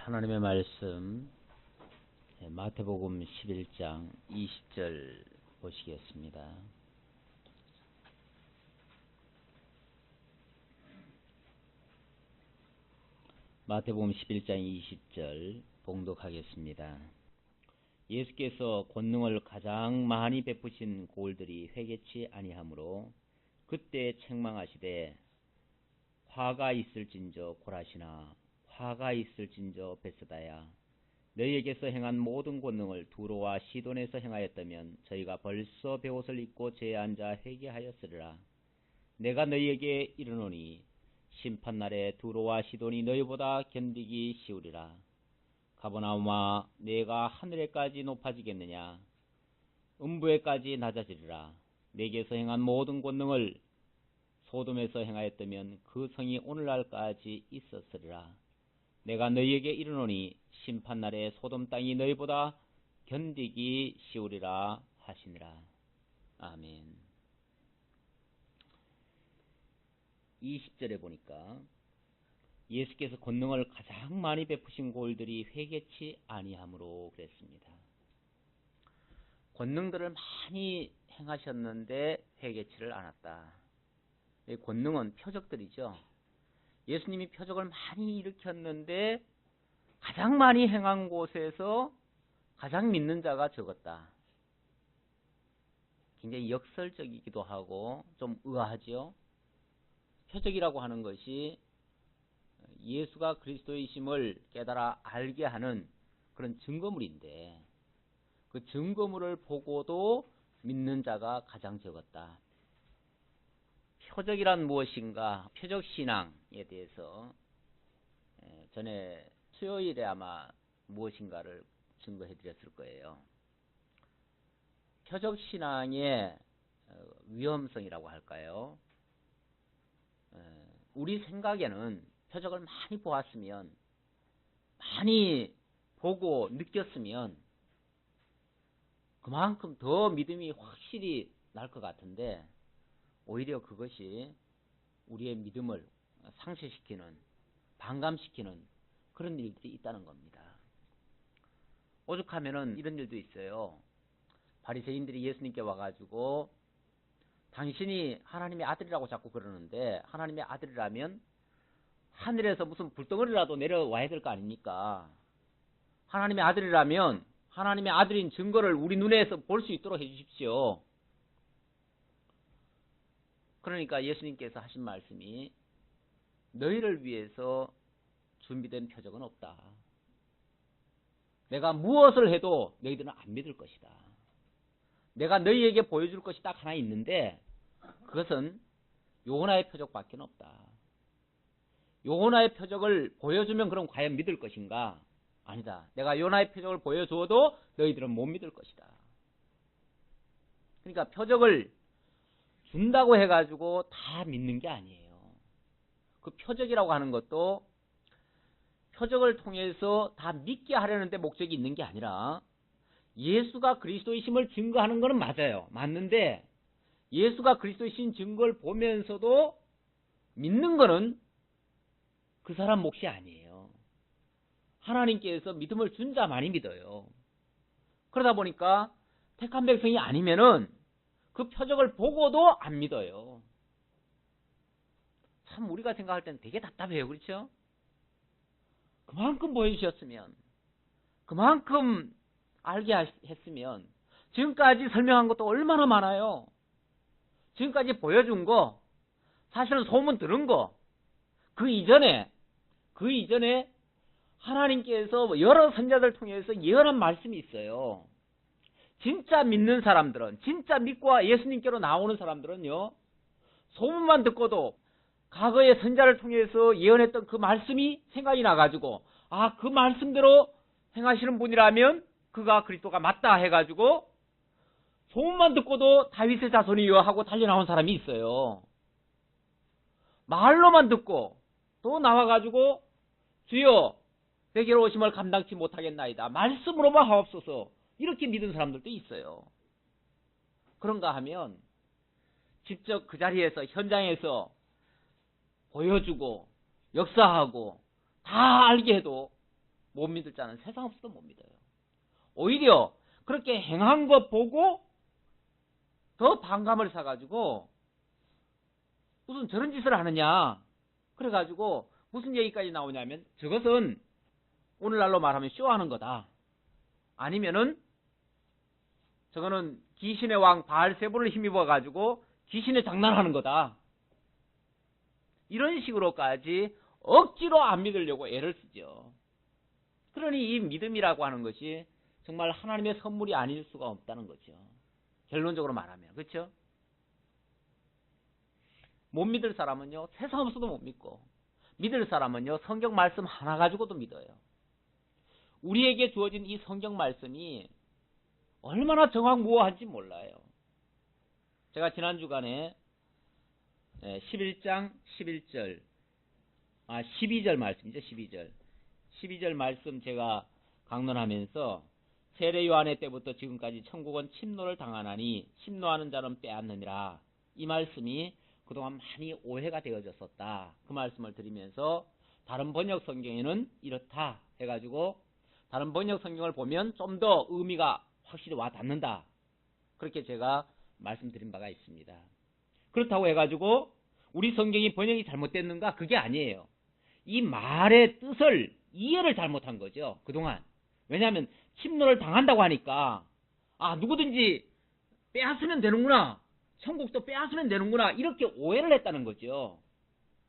하나님의 말씀 마태복음 11장 20절 보시겠습니다. 마태복음 11장 20절 봉독하겠습니다. 예수께서 권능을 가장 많이 베푸신 고을들이 회개치 아니하므로 그때 책망하시되 화가 있을진저 고라시나 화가 있을진저 벳사다야 너희에게서 행한 모든 권능을 두로와 시돈에서 행하였다면 저희가 벌써 베옷을 입고 제에 앉아 회개하였으리라. 내가 너희에게 이르노니 심판날에 두로와 시돈이 너희보다 견디기 쉬우리라. 가버나움아 내가 하늘에까지 높아지겠느냐 음부에까지 낮아지리라. 내게서 행한 모든 권능을 소돔에서 행하였다면 그 성이 오늘날까지 있었으리라. 내가 너희에게 이르노니 심판날에 소돔 땅이 너희보다 견디기 쉬우리라 하시니라. 아멘. 20절에 보니까 예수께서 권능을 가장 많이 베푸신 고을들이 회개치 아니하므로 그랬습니다. 권능들을 많이 행하셨는데 회개치를 않았다. 이 권능은 표적들이죠. 예수님이 표적을 많이 일으켰는데 가장 많이 행한 곳에서 가장 믿는 자가 적었다. 굉장히 역설적이기도 하고 좀 의아하죠. 표적이라고 하는 것이 예수가 그리스도이심을 깨달아 알게 하는 그런 증거물인데 그 증거물을 보고도 믿는 자가 가장 적었다. 표적이란 무엇인가? 표적신앙에 대해서 전에 수요일에 아마 무엇인가를 증거해 드렸을 거예요. 표적신앙의 위험성이라고 할까요? 우리 생각에는 표적을 많이 보았으면 많이 보고 느꼈으면 그만큼 더 믿음이 확실히 날 것 같은데 오히려 그것이 우리의 믿음을 상쇄시키는, 반감시키는 그런 일들이 있다는 겁니다. 오죽하면은 이런 일도 있어요. 바리새인들이 예수님께 와가지고 당신이 하나님의 아들이라고 자꾸 그러는데 하나님의 아들이라면 하늘에서 무슨 불덩어리라도 내려와야 될 거 아닙니까? 하나님의 아들이라면 하나님의 아들인 증거를 우리 눈에서 볼 수 있도록 해주십시오. 그러니까 예수님께서 하신 말씀이 너희를 위해서 준비된 표적은 없다. 내가 무엇을 해도 너희들은 안 믿을 것이다. 내가 너희에게 보여줄 것이 딱 하나 있는데 그것은 요나의 표적밖에 없다. 요나의 표적을 보여주면 그럼 과연 믿을 것인가? 아니다. 내가 요나의 표적을 보여줘도 너희들은 못 믿을 것이다. 그러니까 표적을 준다고 해가지고 다 믿는 게 아니에요. 그 표적이라고 하는 것도 표적을 통해서 다 믿게 하려는 데 목적이 있는 게 아니라 예수가 그리스도이심을 증거하는 것은 맞아요. 맞는데 예수가 그리스도이신 증거를 보면서도 믿는 것은 그 사람 몫이 아니에요. 하나님께서 믿음을 준 자만이 믿어요. 그러다 보니까 택한 백성이 아니면은 그 표적을 보고도 안 믿어요. 참 우리가 생각할 때는 되게 답답해요. 그렇죠? 그만큼 보여주셨으면 그만큼 알게 했으면 지금까지 설명한 것도 얼마나 많아요. 지금까지 보여준 거 사실은 소문 들은 거 그 이전에 하나님께서 여러 선자들 통해서 예언한 말씀이 있어요. 진짜 믿는 사람들은 진짜 믿고 예수님께로 나오는 사람들은요 소문만 듣고도 과거의 선자를 통해서 예언했던 그 말씀이 생각이 나가지고 아, 그 말씀대로 행하시는 분이라면 그가 그리스도가 맞다 해가지고 소문만 듣고도 다윗의 자손이요 하고 달려나온 사람이 있어요. 말로만 듣고 또 나와가지고 주여 내게로 오심을 감당치 못하겠나이다. 말씀으로만 하옵소서. 이렇게 믿은 사람들도 있어요. 그런가 하면 직접 그 자리에서 현장에서 보여주고 역사하고 다 알게 해도 못 믿을 자는 세상 없어도 못 믿어요. 오히려 그렇게 행한 거 보고 더 반감을 사가지고 무슨 저런 짓을 하느냐. 그래가지고 무슨 얘기까지 나오냐면 저것은 오늘날로 말하면 쇼하는 거다. 아니면은 저거는 귀신의 왕 바알세불을 힘입어가지고 귀신의 장난하는 거다. 이런 식으로까지 억지로 안 믿으려고 애를 쓰죠. 그러니 이 믿음이라고 하는 것이 정말 하나님의 선물이 아닐 수가 없다는 거죠. 결론적으로 말하면. 그렇죠? 못 믿을 사람은요, 세상 없어도 못 믿고, 믿을 사람은요, 성경 말씀 하나 가지고도 믿어요. 우리에게 주어진 이 성경 말씀이 얼마나 정확무어한지 몰라요. 제가 지난 주간에 11장 11절 12절 말씀이죠. 12절 말씀 제가 강론하면서 세례 요한의 때부터 지금까지 천국은 침노를 당하나니 침노하는 자는 빼앗느니라. 이 말씀이 그동안 많이 오해가 되어졌었다. 그 말씀을 드리면서 다른 번역 성경에는 이렇다 해가지고 다른 번역 성경을 보면 좀 더 의미가 확실히 와 닿는다. 그렇게 제가 말씀드린 바가 있습니다. 그렇다고 해가지고 우리 성경이 번역이 잘못됐는가? 그게 아니에요. 이 말의 뜻을 이해를 잘못한 거죠. 그동안. 왜냐하면 침노를 당한다고 하니까 누구든지 빼앗으면 되는구나. 천국도 빼앗으면 되는구나. 이렇게 오해를 했다는 거죠.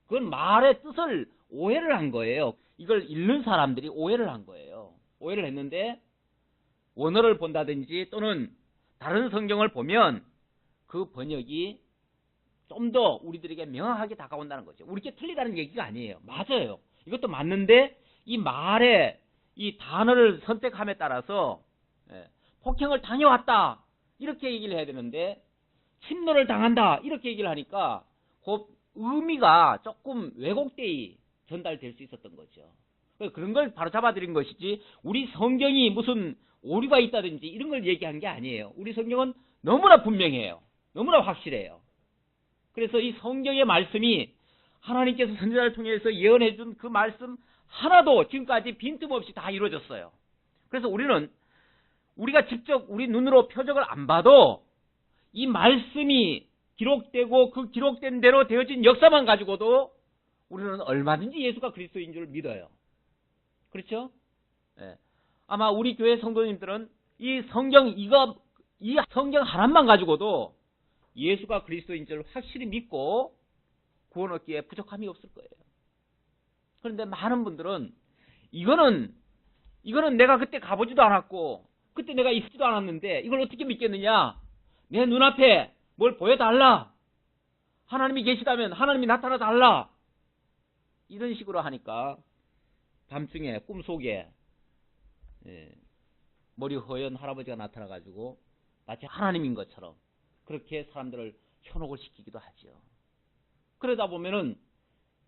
그건 말의 뜻을 오해를 한 거예요. 이걸 읽는 사람들이 오해를 한 거예요. 오해를 했는데 원어를 본다든지 또는 다른 성경을 보면 그 번역이 좀 더 우리들에게 명확하게 다가온다는 거죠. 우리께 틀리다는 얘기가 아니에요. 맞아요. 이것도 맞는데 이 말의 이 단어를 선택함에 따라서 폭행을 당해왔다 이렇게 얘기를 해야 되는데 침노를 당한다 이렇게 얘기를 하니까 그 의미가 조금 왜곡되이 전달될 수 있었던 거죠. 그런 걸 바로 잡아드린 것이지 우리 성경이 무슨 오류가 있다든지 이런 걸 얘기한 게 아니에요. 우리 성경은 너무나 분명해요. 너무나 확실해요. 그래서 이 성경의 말씀이 하나님께서 선지자를 통해서 예언해 준 그 말씀 하나도 지금까지 빈틈없이 다 이루어졌어요. 그래서 우리가 직접 우리 눈으로 표적을 안 봐도 이 말씀이 기록되고 그 기록된 대로 되어진 역사만 가지고도 우리는 얼마든지 예수가 그리스도인 줄 믿어요. 그렇죠? 아마 우리 교회 성도님들은 이 성경 하나만 가지고도 예수가 그리스도인 줄 확실히 믿고 구원 얻기에 부족함이 없을 거예요. 그런데 많은 분들은 이거는 내가 그때 가보지도 않았고 그때 내가 있지도 않았는데 이걸 어떻게 믿겠느냐? 내 눈앞에 뭘 보여달라. 하나님이 계시다면 하나님이 나타나달라. 이런 식으로 하니까 밤중에 꿈속에 머리 허연 할아버지가 나타나가지고 마치 하나님인 것처럼 그렇게 사람들을 현혹을 시키기도 하죠. 그러다 보면은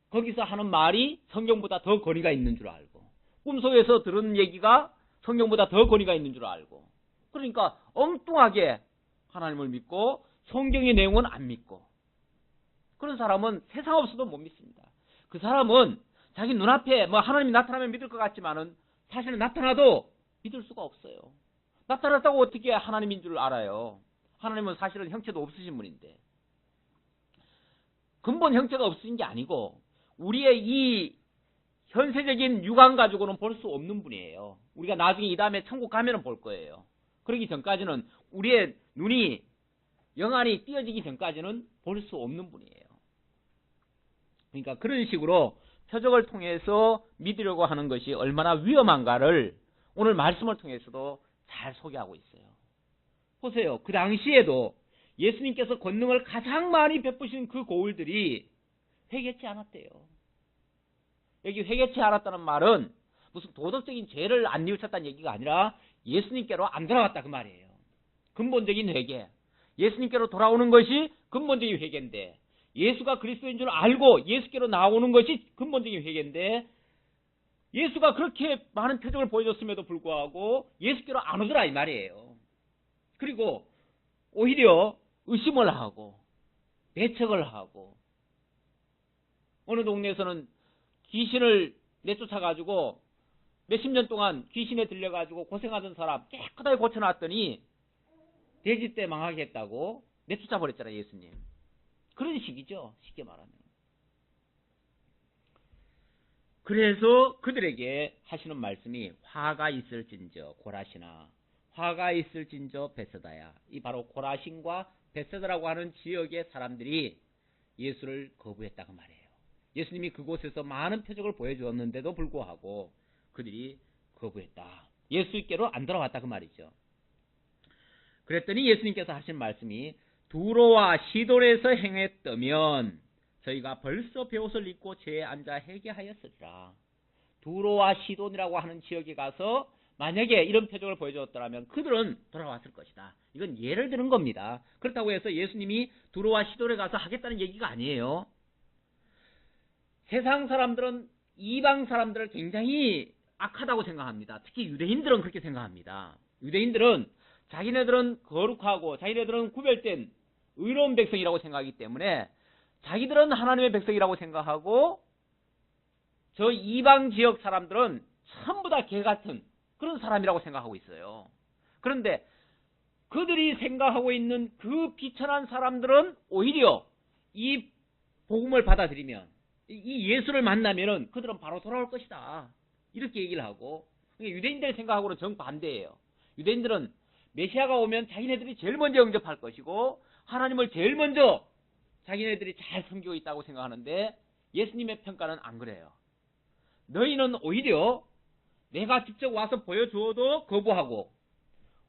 거기서 하는 말이 성경보다 더 권위가 있는 줄 알고 꿈속에서 들은 얘기가 성경보다 더 권위가 있는 줄 알고 그러니까 엉뚱하게 하나님을 믿고 성경의 내용은 안 믿고 그런 사람은 세상 없어도 못 믿습니다. 그 사람은 자기 눈앞에 하나님이 나타나면 믿을 것 같지만은 사실은 나타나도 믿을 수가 없어요. 나타났다고 어떻게 하나님인 줄 알아요? 하나님은 사실은 형체도 없으신 분인데 근본 형체가 없으신 게 아니고 우리의 이 현세적인 육안 가지고는 볼 수 없는 분이에요. 우리가 나중에 이 다음에 천국 가면은 볼 거예요. 그러기 전까지는 우리의 눈이 영안이 띄어지기 전까지는 볼 수 없는 분이에요. 그러니까 그런 식으로 표적을 통해서 믿으려고 하는 것이 얼마나 위험한가를 오늘 말씀을 통해서도 잘 소개하고 있어요. 보세요. 그 당시에도 예수님께서 권능을 가장 많이 베푸신 그 고울들이 회개치 않았대요. 여기 회개치 않았다는 말은 무슨 도덕적인 죄를 안 뉘우쳤다는 얘기가 아니라 예수님께로 안 돌아갔다 그 말이에요. 근본적인 회개. 예수님께로 돌아오는 것이 근본적인 회개인데 예수가 그리스도인 줄 알고 예수께로 나오는 것이 근본적인 회개인데 예수가 그렇게 많은 표적을 보여줬음에도 불구하고 예수께로 안 오더라 이 말이에요. 그리고 오히려 의심을 하고 배척을 하고 어느 동네에서는 귀신을 내쫓아가지고 몇십 년 동안 귀신에 들려가지고 고생하던 사람 깨끗하게 고쳐놨더니 돼지 때 망하겠다고 내쫓아 버렸잖아요, 예수님. 그런 식이죠, 쉽게 말하면. 그래서 그들에게 하시는 말씀이 화가 있을진저 고라시나 화가 있을진저 베세다야. 이 바로 고라신과 베세다라고 하는 지역의 사람들이 예수를 거부했다고 말해요. 예수님이 그곳에서 많은 표적을 보여주었는데도 불구하고 그들이 거부했다. 예수께로 안 돌아왔다 그 말이죠. 그랬더니 예수님께서 하신 말씀이 두로와 시돈에서 행했다면 저희가 벌써 베옷을 입고 제에 앉아 회개하였으리라. 두로와 시돈이라고 하는 지역에 가서 만약에 이런 표적을 보여주었더라면 그들은 돌아왔을 것이다. 이건 예를 드는 겁니다. 그렇다고 해서 예수님이 두로와 시돈에 가서 하겠다는 얘기가 아니에요. 세상 사람들은 이방 사람들을 굉장히 악하다고 생각합니다. 특히 유대인들은 그렇게 생각합니다. 유대인들은 자기네들은 거룩하고 자기네들은 구별된 의로운 백성이라고 생각하기 때문에 자기들은 하나님의 백성이라고 생각하고 저 이방 지역 사람들은 전부 다 개같은 그런 사람이라고 생각하고 있어요. 그런데 그들이 생각하고 있는 그 비천한 사람들은 오히려 이 복음을 받아들이면 이 예수를 만나면은 그들은 바로 돌아올 것이다. 이렇게 얘기를 하고 유대인들의 생각하고는 정반대예요. 유대인들은 메시아가 오면 자기네들이 제일 먼저 영접할 것이고 하나님을 제일 먼저 자기네들이 잘 섬기고 있다고 생각하는데 예수님의 평가는 안 그래요. 너희는 오히려 내가 직접 와서 보여주어도 거부하고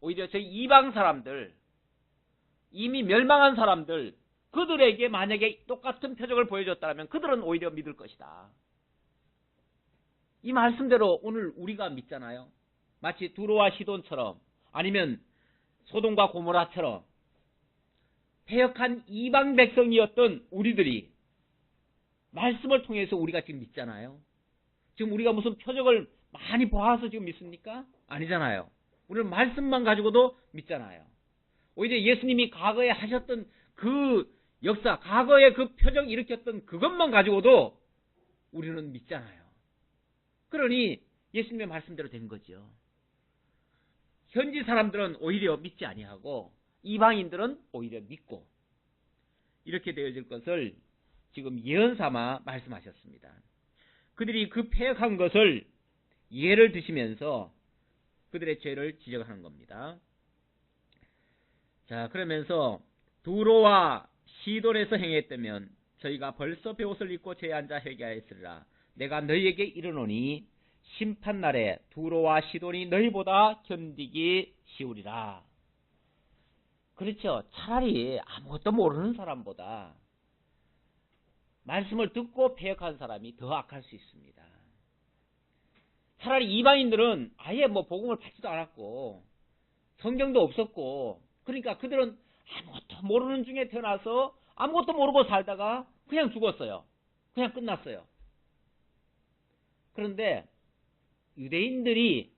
오히려 저 이방 사람들 이미 멸망한 사람들 그들에게 만약에 똑같은 표적을 보여줬다면 그들은 오히려 믿을 것이다. 이 말씀대로 오늘 우리가 믿잖아요. 마치 두로와 시돈처럼 아니면 소돔과 고모라처럼 패역한 이방 백성이었던 우리들이 말씀을 통해서 우리가 지금 믿잖아요. 지금 우리가 무슨 표적을 많이 봐서 지금 믿습니까? 아니잖아요. 우리는 말씀만 가지고도 믿잖아요. 오히려 예수님이 과거에 하셨던 그 역사, 과거에 그 표적 일으켰던 그것만 가지고도 우리는 믿잖아요. 그러니 예수님의 말씀대로 된 거죠. 현지 사람들은 오히려 믿지 아니하고 이방인들은 오히려 믿고 이렇게 되어질 것을 지금 예언 삼아 말씀하셨습니다. 그들이 그 패역한 것을 예를 드시면서 그들의 죄를 지적하는 겁니다. 자, 그러면서 두로와 시돈에서 행했다면 저희가 벌써 베옷을 입고 죄에 앉아 회개하였으리라. 내가 너희에게 이르노니 심판날에 두로와 시돈이 너희보다 견디기 쉬우리라. 그렇죠. 차라리 아무것도 모르는 사람보다 말씀을 듣고 패역한 사람이 더 악할 수 있습니다. 차라리 이방인들은 아예 복음을 받지도 않았고 성경도 없었고 그러니까 그들은 아무것도 모르는 중에 태어나서 아무것도 모르고 살다가 그냥 죽었어요. 그냥 끝났어요. 그런데 유대인들이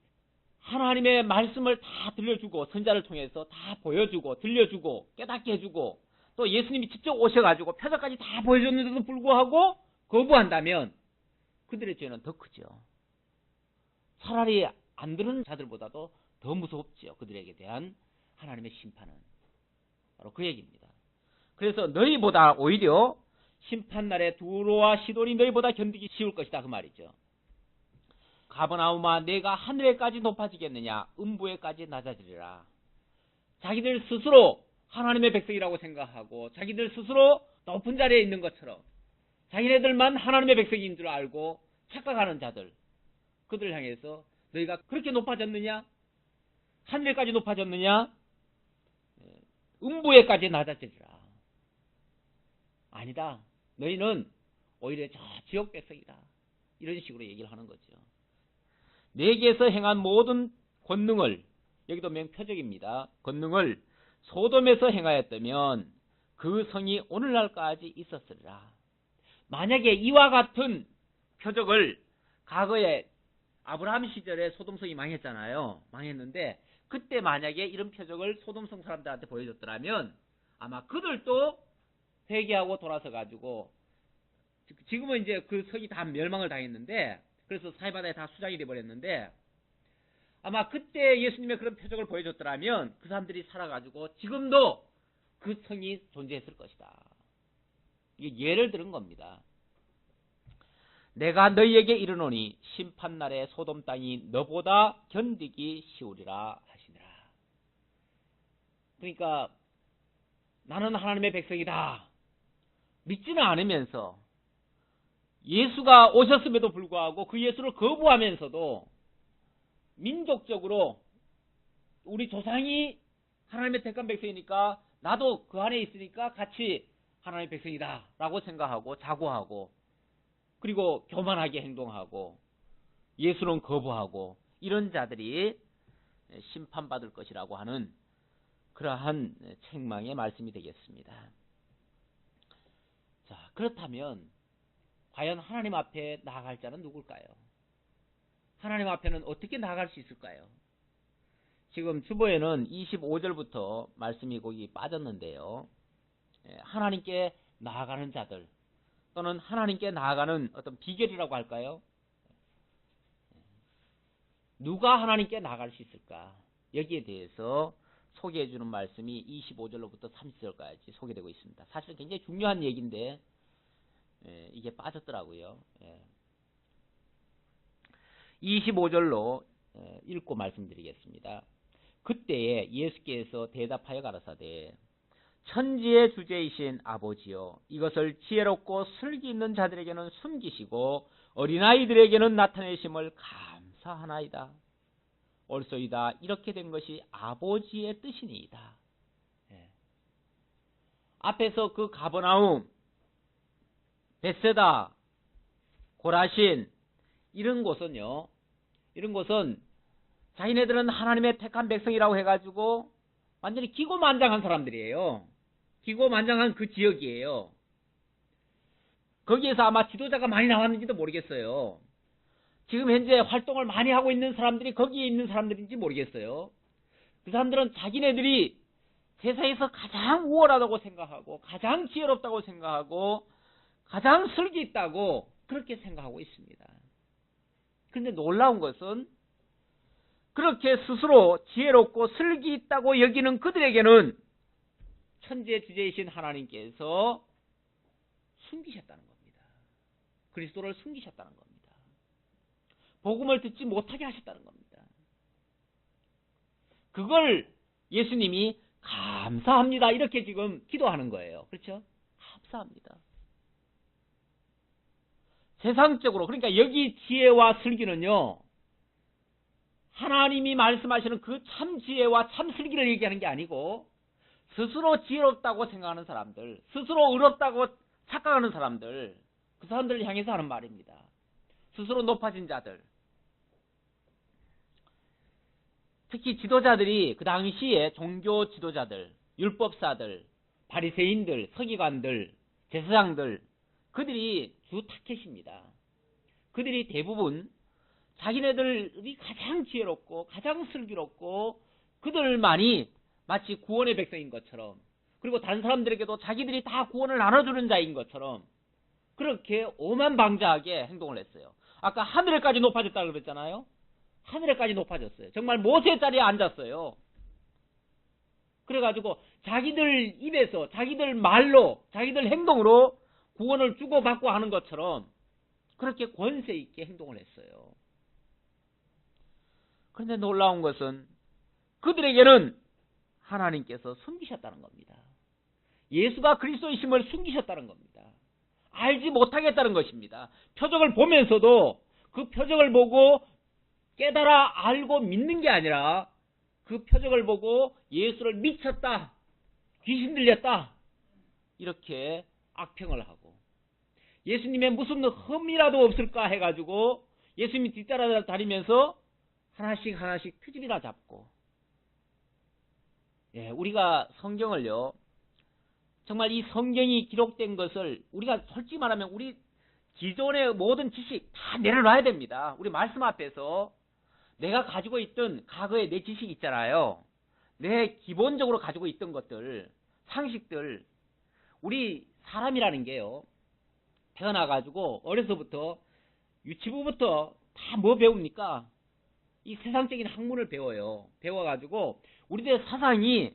하나님의 말씀을 다 들려주고 선자를 통해서 다 보여주고 들려주고 깨닫게 해주고 또 예수님이 직접 오셔가지고 표적까지 다 보여줬는데도 불구하고 거부한다면 그들의 죄는 더 크죠. 차라리 안 들은 자들보다도 더 무섭죠. 그들에게 대한 하나님의 심판은. 바로 그 얘기입니다. 그래서 너희보다 오히려 심판날에 두로와 시돈이 너희보다 견디기 쉬울 것이다 그 말이죠. 가버나움아 내가 하늘에까지 높아지겠느냐 음부에까지 낮아지리라. 자기들 스스로 하나님의 백성이라고 생각하고 자기들 스스로 높은 자리에 있는 것처럼 자기네들만 하나님의 백성인 줄 알고 착각하는 자들 그들을 향해서 너희가 그렇게 높아졌느냐 하늘에까지 높아졌느냐 음부에까지 낮아지리라. 아니다. 너희는 오히려 저 지옥 백성이다. 이런 식으로 얘기를 하는 거죠. 내게서 행한 모든 권능을 여기도 명표적입니다. 권능을 소돔에서 행하였다면 그 성이 오늘날까지 있었으리라. 만약에 이와 같은 표적을 과거에 아브라함 시절에 소돔성이 망했잖아요. 망했는데 그때 만약에 이런 표적을 소돔성 사람들한테 보여줬더라면 아마 그들도 회개하고 돌아서 가지고 지금은 이제 그 성이 다 멸망을 당했는데 그래서 사해바다에 다 수장이 돼버렸는데, 아마 그때 예수님의 그런 표적을 보여줬더라면 그 사람들이 살아가지고 지금도 그 성이 존재했을 것이다. 이게 예를 들은 겁니다. 내가 너희에게 이르노니 심판날에 소돔 땅이 너보다 견디기 쉬우리라 하시니라. 그러니까 나는 하나님의 백성이다 믿지는 않으면서 예수가 오셨음에도 불구하고 그 예수를 거부하면서도 민족적으로 우리 조상이 하나님의 택한 백성이니까 나도 그 안에 있으니까 같이 하나님의 백성이다 라고 생각하고 자고하고, 그리고 교만하게 행동하고 예수는 거부하고, 이런 자들이 심판받을 것이라고 하는 그러한 책망의 말씀이 되겠습니다. 자, 그렇다면 과연 하나님 앞에 나아갈 자는 누굴까요? 하나님 앞에는 어떻게 나아갈 수 있을까요? 지금 주보에는 25절부터 말씀이 거기 빠졌는데요. 하나님께 나아가는 자들, 또는 하나님께 나아가는 어떤 비결이라고 할까요? 누가 하나님께 나아갈 수 있을까? 여기에 대해서 소개해 주는 말씀이 25절로부터 30절까지 소개되고 있습니다. 사실 굉장히 중요한 얘기인데 이게 빠졌더라고요. 25절로 읽고 말씀드리겠습니다. 그때에 예수께서 대답하여 가라사대 천지의 주제이신 아버지여, 이것을 지혜롭고 슬기 있는 자들에게는 숨기시고 어린아이들에게는 나타내심을 감사하나이다. 옳소이다. 이렇게 된 것이 아버지의 뜻이니이다. 앞에서 그 가버나움, 벳세다, 고라신 이런 곳은요, 이런 곳은 자기네들은 하나님의 택한 백성이라고 해가지고 완전히 기고만장한 사람들이에요. 기고만장한 그 지역이에요. 거기에서 아마 지도자가 많이 나왔는지도 모르겠어요. 지금 현재 활동을 많이 하고 있는 사람들이 거기에 있는 사람들인지 모르겠어요. 그 사람들은 자기네들이 세상에서 가장 우월하다고 생각하고 가장 지혜롭다고 생각하고 가장 슬기 있다고 그렇게 생각하고 있습니다. 그런데 놀라운 것은 그렇게 스스로 지혜롭고 슬기 있다고 여기는 그들에게는 천지의 주제이신 하나님께서 숨기셨다는 겁니다. 그리스도를 숨기셨다는 겁니다. 복음을 듣지 못하게 하셨다는 겁니다. 그걸 예수님이 감사합니다 이렇게 지금 기도하는 거예요. 그렇죠? 감사합니다. 세상적으로, 그러니까 여기 지혜와 슬기는요, 하나님이 말씀하시는 그 참 지혜와 참 슬기를 얘기하는 게 아니고 스스로 지혜롭다고 생각하는 사람들, 스스로 의롭다고 착각하는 사람들, 그 사람들을 향해서 하는 말입니다. 스스로 높아진 자들, 특히 지도자들이 그 당시에 종교 지도자들, 율법사들, 바리새인들, 서기관들, 제사장들, 그들이 주 타켓입니다. 그들이 대부분 자기네들이 가장 지혜롭고 가장 슬기롭고 그들만이 마치 구원의 백성인 것처럼, 그리고 다른 사람들에게도 자기들이 다 구원을 나눠주는 자인 것처럼 그렇게 오만방자하게 행동을 했어요. 아까 하늘에까지 높아졌다고 그랬잖아요. 하늘에까지 높아졌어요. 정말 모세 자리에 앉았어요. 그래가지고 자기들 입에서, 자기들 말로, 자기들 행동으로 구원을 주고받고 하는 것처럼 그렇게 권세 있게 행동을 했어요. 그런데 놀라운 것은 그들에게는 하나님께서 숨기셨다는 겁니다. 예수가 그리스도이심을 숨기셨다는 겁니다. 알지 못하겠다는 것입니다. 표적을 보면서도 그 표적을 보고 깨달아 알고 믿는 게 아니라 그 표적을 보고 예수를 미쳤다, 귀신 들렸다 이렇게 악평을 하고, 예수님의 무슨 흠이라도 없을까 해가지고 예수님이 뒤따라다니면서 하나씩 하나씩 트집이나 잡고, 우리가 성경을요, 정말 이 성경이 기록된 것을 우리가 솔직히 말하면 우리 기존의 모든 지식 다 내려놔야 됩니다. 우리 말씀 앞에서 내가 가지고 있던 과거의 내 지식 있잖아요. 내 기본적으로 가지고 있던 것들, 상식들, 우리 사람이라는 게요, 태어나가지고 어려서부터 유치부부터 다 뭐 배웁니까? 이 세상적인 학문을 배워요. 배워가지고 우리들의 사상이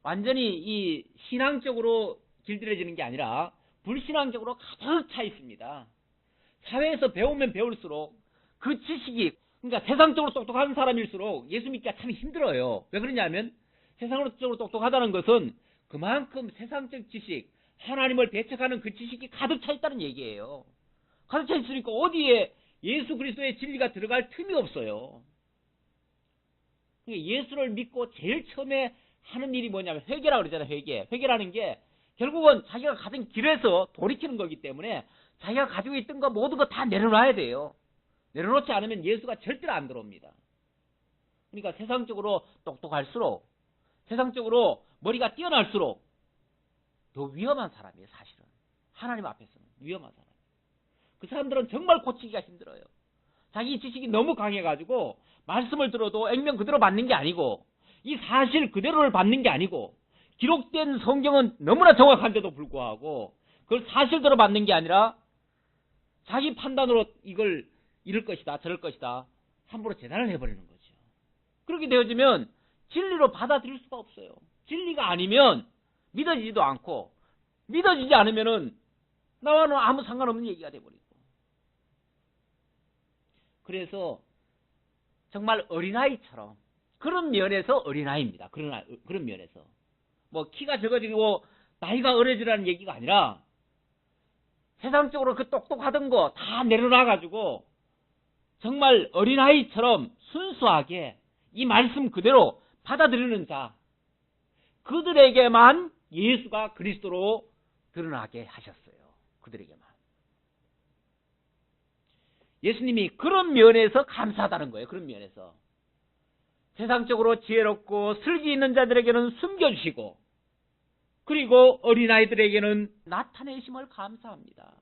완전히 이 신앙적으로 길들여지는 게 아니라 불신앙적으로 가득 차 있습니다. 사회에서 배우면 배울수록 그 지식이, 그러니까 세상적으로 똑똑한 사람일수록 예수 믿기가 참 힘들어요. 왜 그러냐면 세상적으로 똑똑하다는 것은 그만큼 세상적 지식, 하나님을 배척하는 그 지식이 가득 차 있다는 얘기예요. 가득 차 있으니까 어디에 예수 그리스도의 진리가 들어갈 틈이 없어요. 예수를 믿고 제일 처음에 하는 일이 뭐냐면 회개라고 그러잖아요. 회개라는 게 결국은 자기가 가진 길에서 돌이키는 거기 때문에 자기가 가지고 있던 거 모든 거 다 내려놔야 돼요. 내려놓지 않으면 예수가 절대로 안 들어옵니다. 그러니까 세상적으로 똑똑할수록, 세상적으로 머리가 뛰어날수록 더 위험한 사람이에요. 사실은 하나님 앞에서는 위험한 사람. 그 사람들은 정말 고치기가 힘들어요. 자기 지식이 너무 강해가지고 말씀을 들어도 액면 그대로 받는 게 아니고 이 사실 그대로를 받는 게 아니고 기록된 성경은 너무나 정확한데도 불구하고 그걸 사실대로 받는 게 아니라 자기 판단으로 이걸 이럴 것이다 저럴 것이다 함부로 재단을 해버리는 거죠. 그렇게 되어지면 진리로 받아들일 수가 없어요. 진리가 아니면 믿어지지도 않고 믿어지지 않으면은 나와는 아무 상관없는 얘기가 돼버리고. 그래서 정말 어린아이처럼 그런 면에서 어린아이입니다. 그런 면에서 뭐 키가 적어지고 나이가 어려지라는 얘기가 아니라 세상적으로 그 똑똑하던 거 다 내려놔가지고 정말 어린아이처럼 순수하게 이 말씀 그대로 받아들이는 자, 그들에게만 예수가 그리스도로 드러나게 하셨어요. 그들에게만. 예수님이 그런 면에서 감사하다는 거예요. 그런 면에서. 세상적으로 지혜롭고 슬기 있는 자들에게는 숨겨주시고 그리고 어린아이들에게는 나타내심을 감사합니다.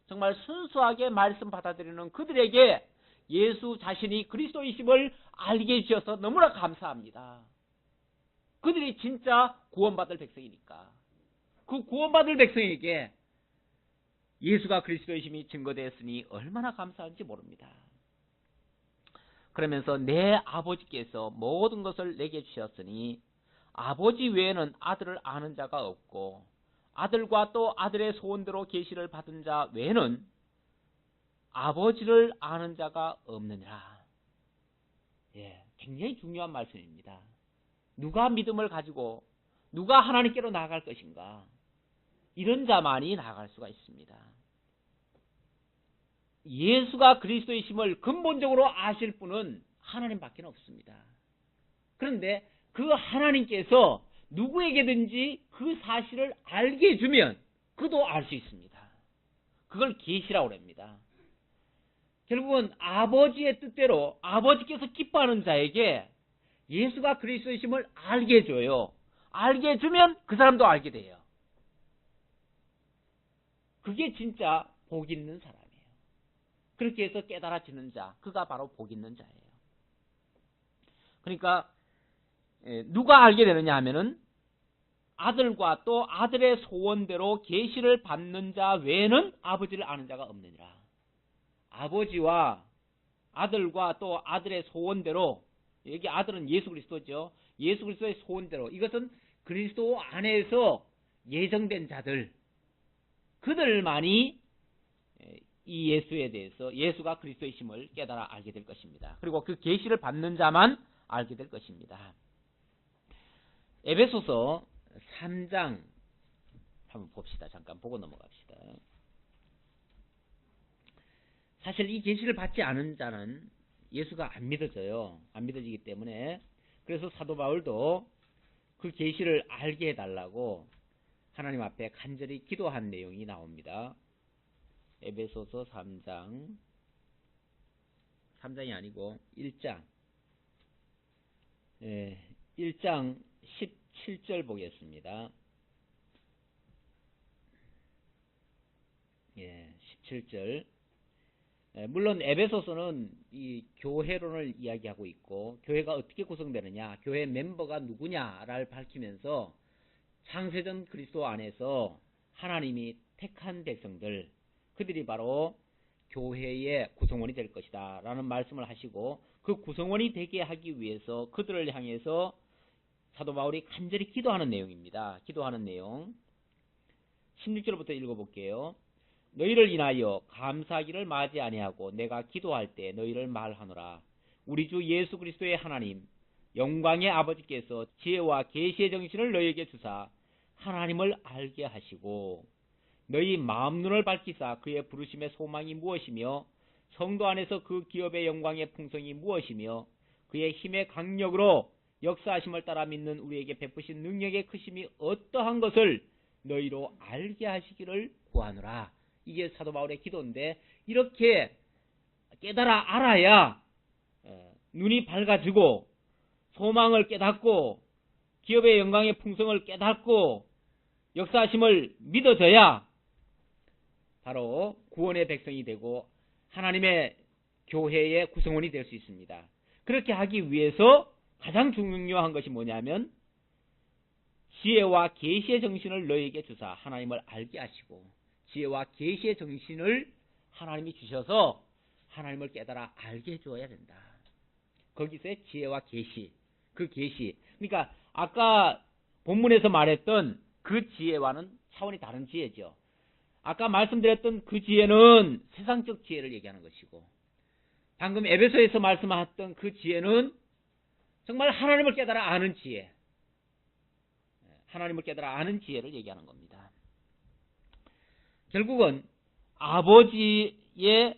정말 순수하게 말씀 받아들이는 그들에게 예수 자신이 그리스도이심을 알게 해주셔서 너무나 감사합니다. 그들이 진짜 구원받을 백성이니까. 그 구원받을 백성에게 예수가 그리스도이심이 증거되었으니 얼마나 감사한지 모릅니다. 그러면서 내 아버지께서 모든 것을 내게 주셨으니 아버지 외에는 아들을 아는 자가 없고 아들과 또 아들의 소원대로 계시를 받은 자 외에는 아버지를 아는 자가 없느니라. 예, 굉장히 중요한 말씀입니다. 누가 믿음을 가지고 누가 하나님께로 나아갈 것인가? 이런 자만이 나아갈 수가 있습니다. 예수가 그리스도이심을 근본적으로 아실 분은 하나님밖에 없습니다. 그런데 그 하나님께서 누구에게든지 그 사실을 알게 해주면 그도 알 수 있습니다. 그걸 계시라고 합니다. 결국은 아버지의 뜻대로 아버지께서 기뻐하는 자에게 예수가 그리스도이심을 알게 해줘요. 알게 해주면 그 사람도 알게 돼요. 그게 진짜 복 있는 사람이에요. 그렇게 해서 깨달아지는 자, 그가 바로 복 있는 자예요. 그러니까 누가 알게 되느냐 하면은 아들과 또 아들의 소원대로 계시를 받는 자 외에는 아버지를 아는 자가 없느니라. 아버지와 아들과 또 아들의 소원대로, 여기 아들은 예수 그리스도죠. 예수 그리스도의 소원대로, 이것은 그리스도 안에서 예정된 자들, 그들만이 이 예수에 대해서 예수가 그리스도이심을 깨달아 알게 될 것입니다. 그리고 그 계시를 받는 자만 알게 될 것입니다. 에베소서 3장 한번 봅시다. 잠깐 보고 넘어갑시다. 사실 이 계시를 받지 않은 자는 예수가 안 믿어져요. 안 믿어지기 때문에 그래서 사도 바울도 그 계시를 알게 해달라고 하나님 앞에 간절히 기도한 내용이 나옵니다. 에베소서 3장이 아니고 1장 1장 17절 보겠습니다. 17절. 물론 에베소서는 이 교회론을 이야기하고 있고 교회가 어떻게 구성되느냐, 교회 멤버가 누구냐를 밝히면서 창세전 그리스도 안에서 하나님이 택한 백성들, 그들이 바로 교회의 구성원이 될 것이다 라는 말씀을 하시고, 그 구성원이 되게 하기 위해서 그들을 향해서 사도 바울이 간절히 기도하는 내용입니다. 기도하는 내용 16절부터 읽어볼게요. 너희를 인하여 감사하기를 마지 아니하고 내가 기도할 때 너희를 말하노라. 우리 주 예수 그리스도의 하나님 영광의 아버지께서 지혜와 계시의 정신을 너희에게 주사 하나님을 알게 하시고 너희 마음 눈을 밝히사 그의 부르심의 소망이 무엇이며 성도 안에서 그 기업의 영광의 풍성이 무엇이며 그의 힘의 강력으로 역사하심을 따라 믿는 우리에게 베푸신 능력의 크심이 어떠한 것을 너희로 알게 하시기를 구하노라. 이게 사도 바울의 기도인데, 이렇게 깨달아 알아야 눈이 밝아지고 소망을 깨닫고 기업의 영광의 풍성을 깨닫고 역사하심을 믿어져야 바로 구원의 백성이 되고 하나님의 교회의 구성원이 될 수 있습니다. 그렇게 하기 위해서 가장 중요한 것이 뭐냐면 지혜와 계시의 정신을 너희에게 주사 하나님을 알게 하시고, 지혜와 계시의 정신을 하나님이 주셔서 하나님을 깨달아 알게 해줘야 된다. 거기서의 지혜와 계시, 그 계시, 그러니까 아까 본문에서 말했던 그 지혜와는 차원이 다른 지혜죠. 아까 말씀드렸던 그 지혜는 세상적 지혜를 얘기하는 것이고, 방금 에베소에서 말씀하셨던 그 지혜는 정말 하나님을 깨달아 아는 지혜, 하나님을 깨달아 아는 지혜를 얘기하는 겁니다. 결국은 아버지의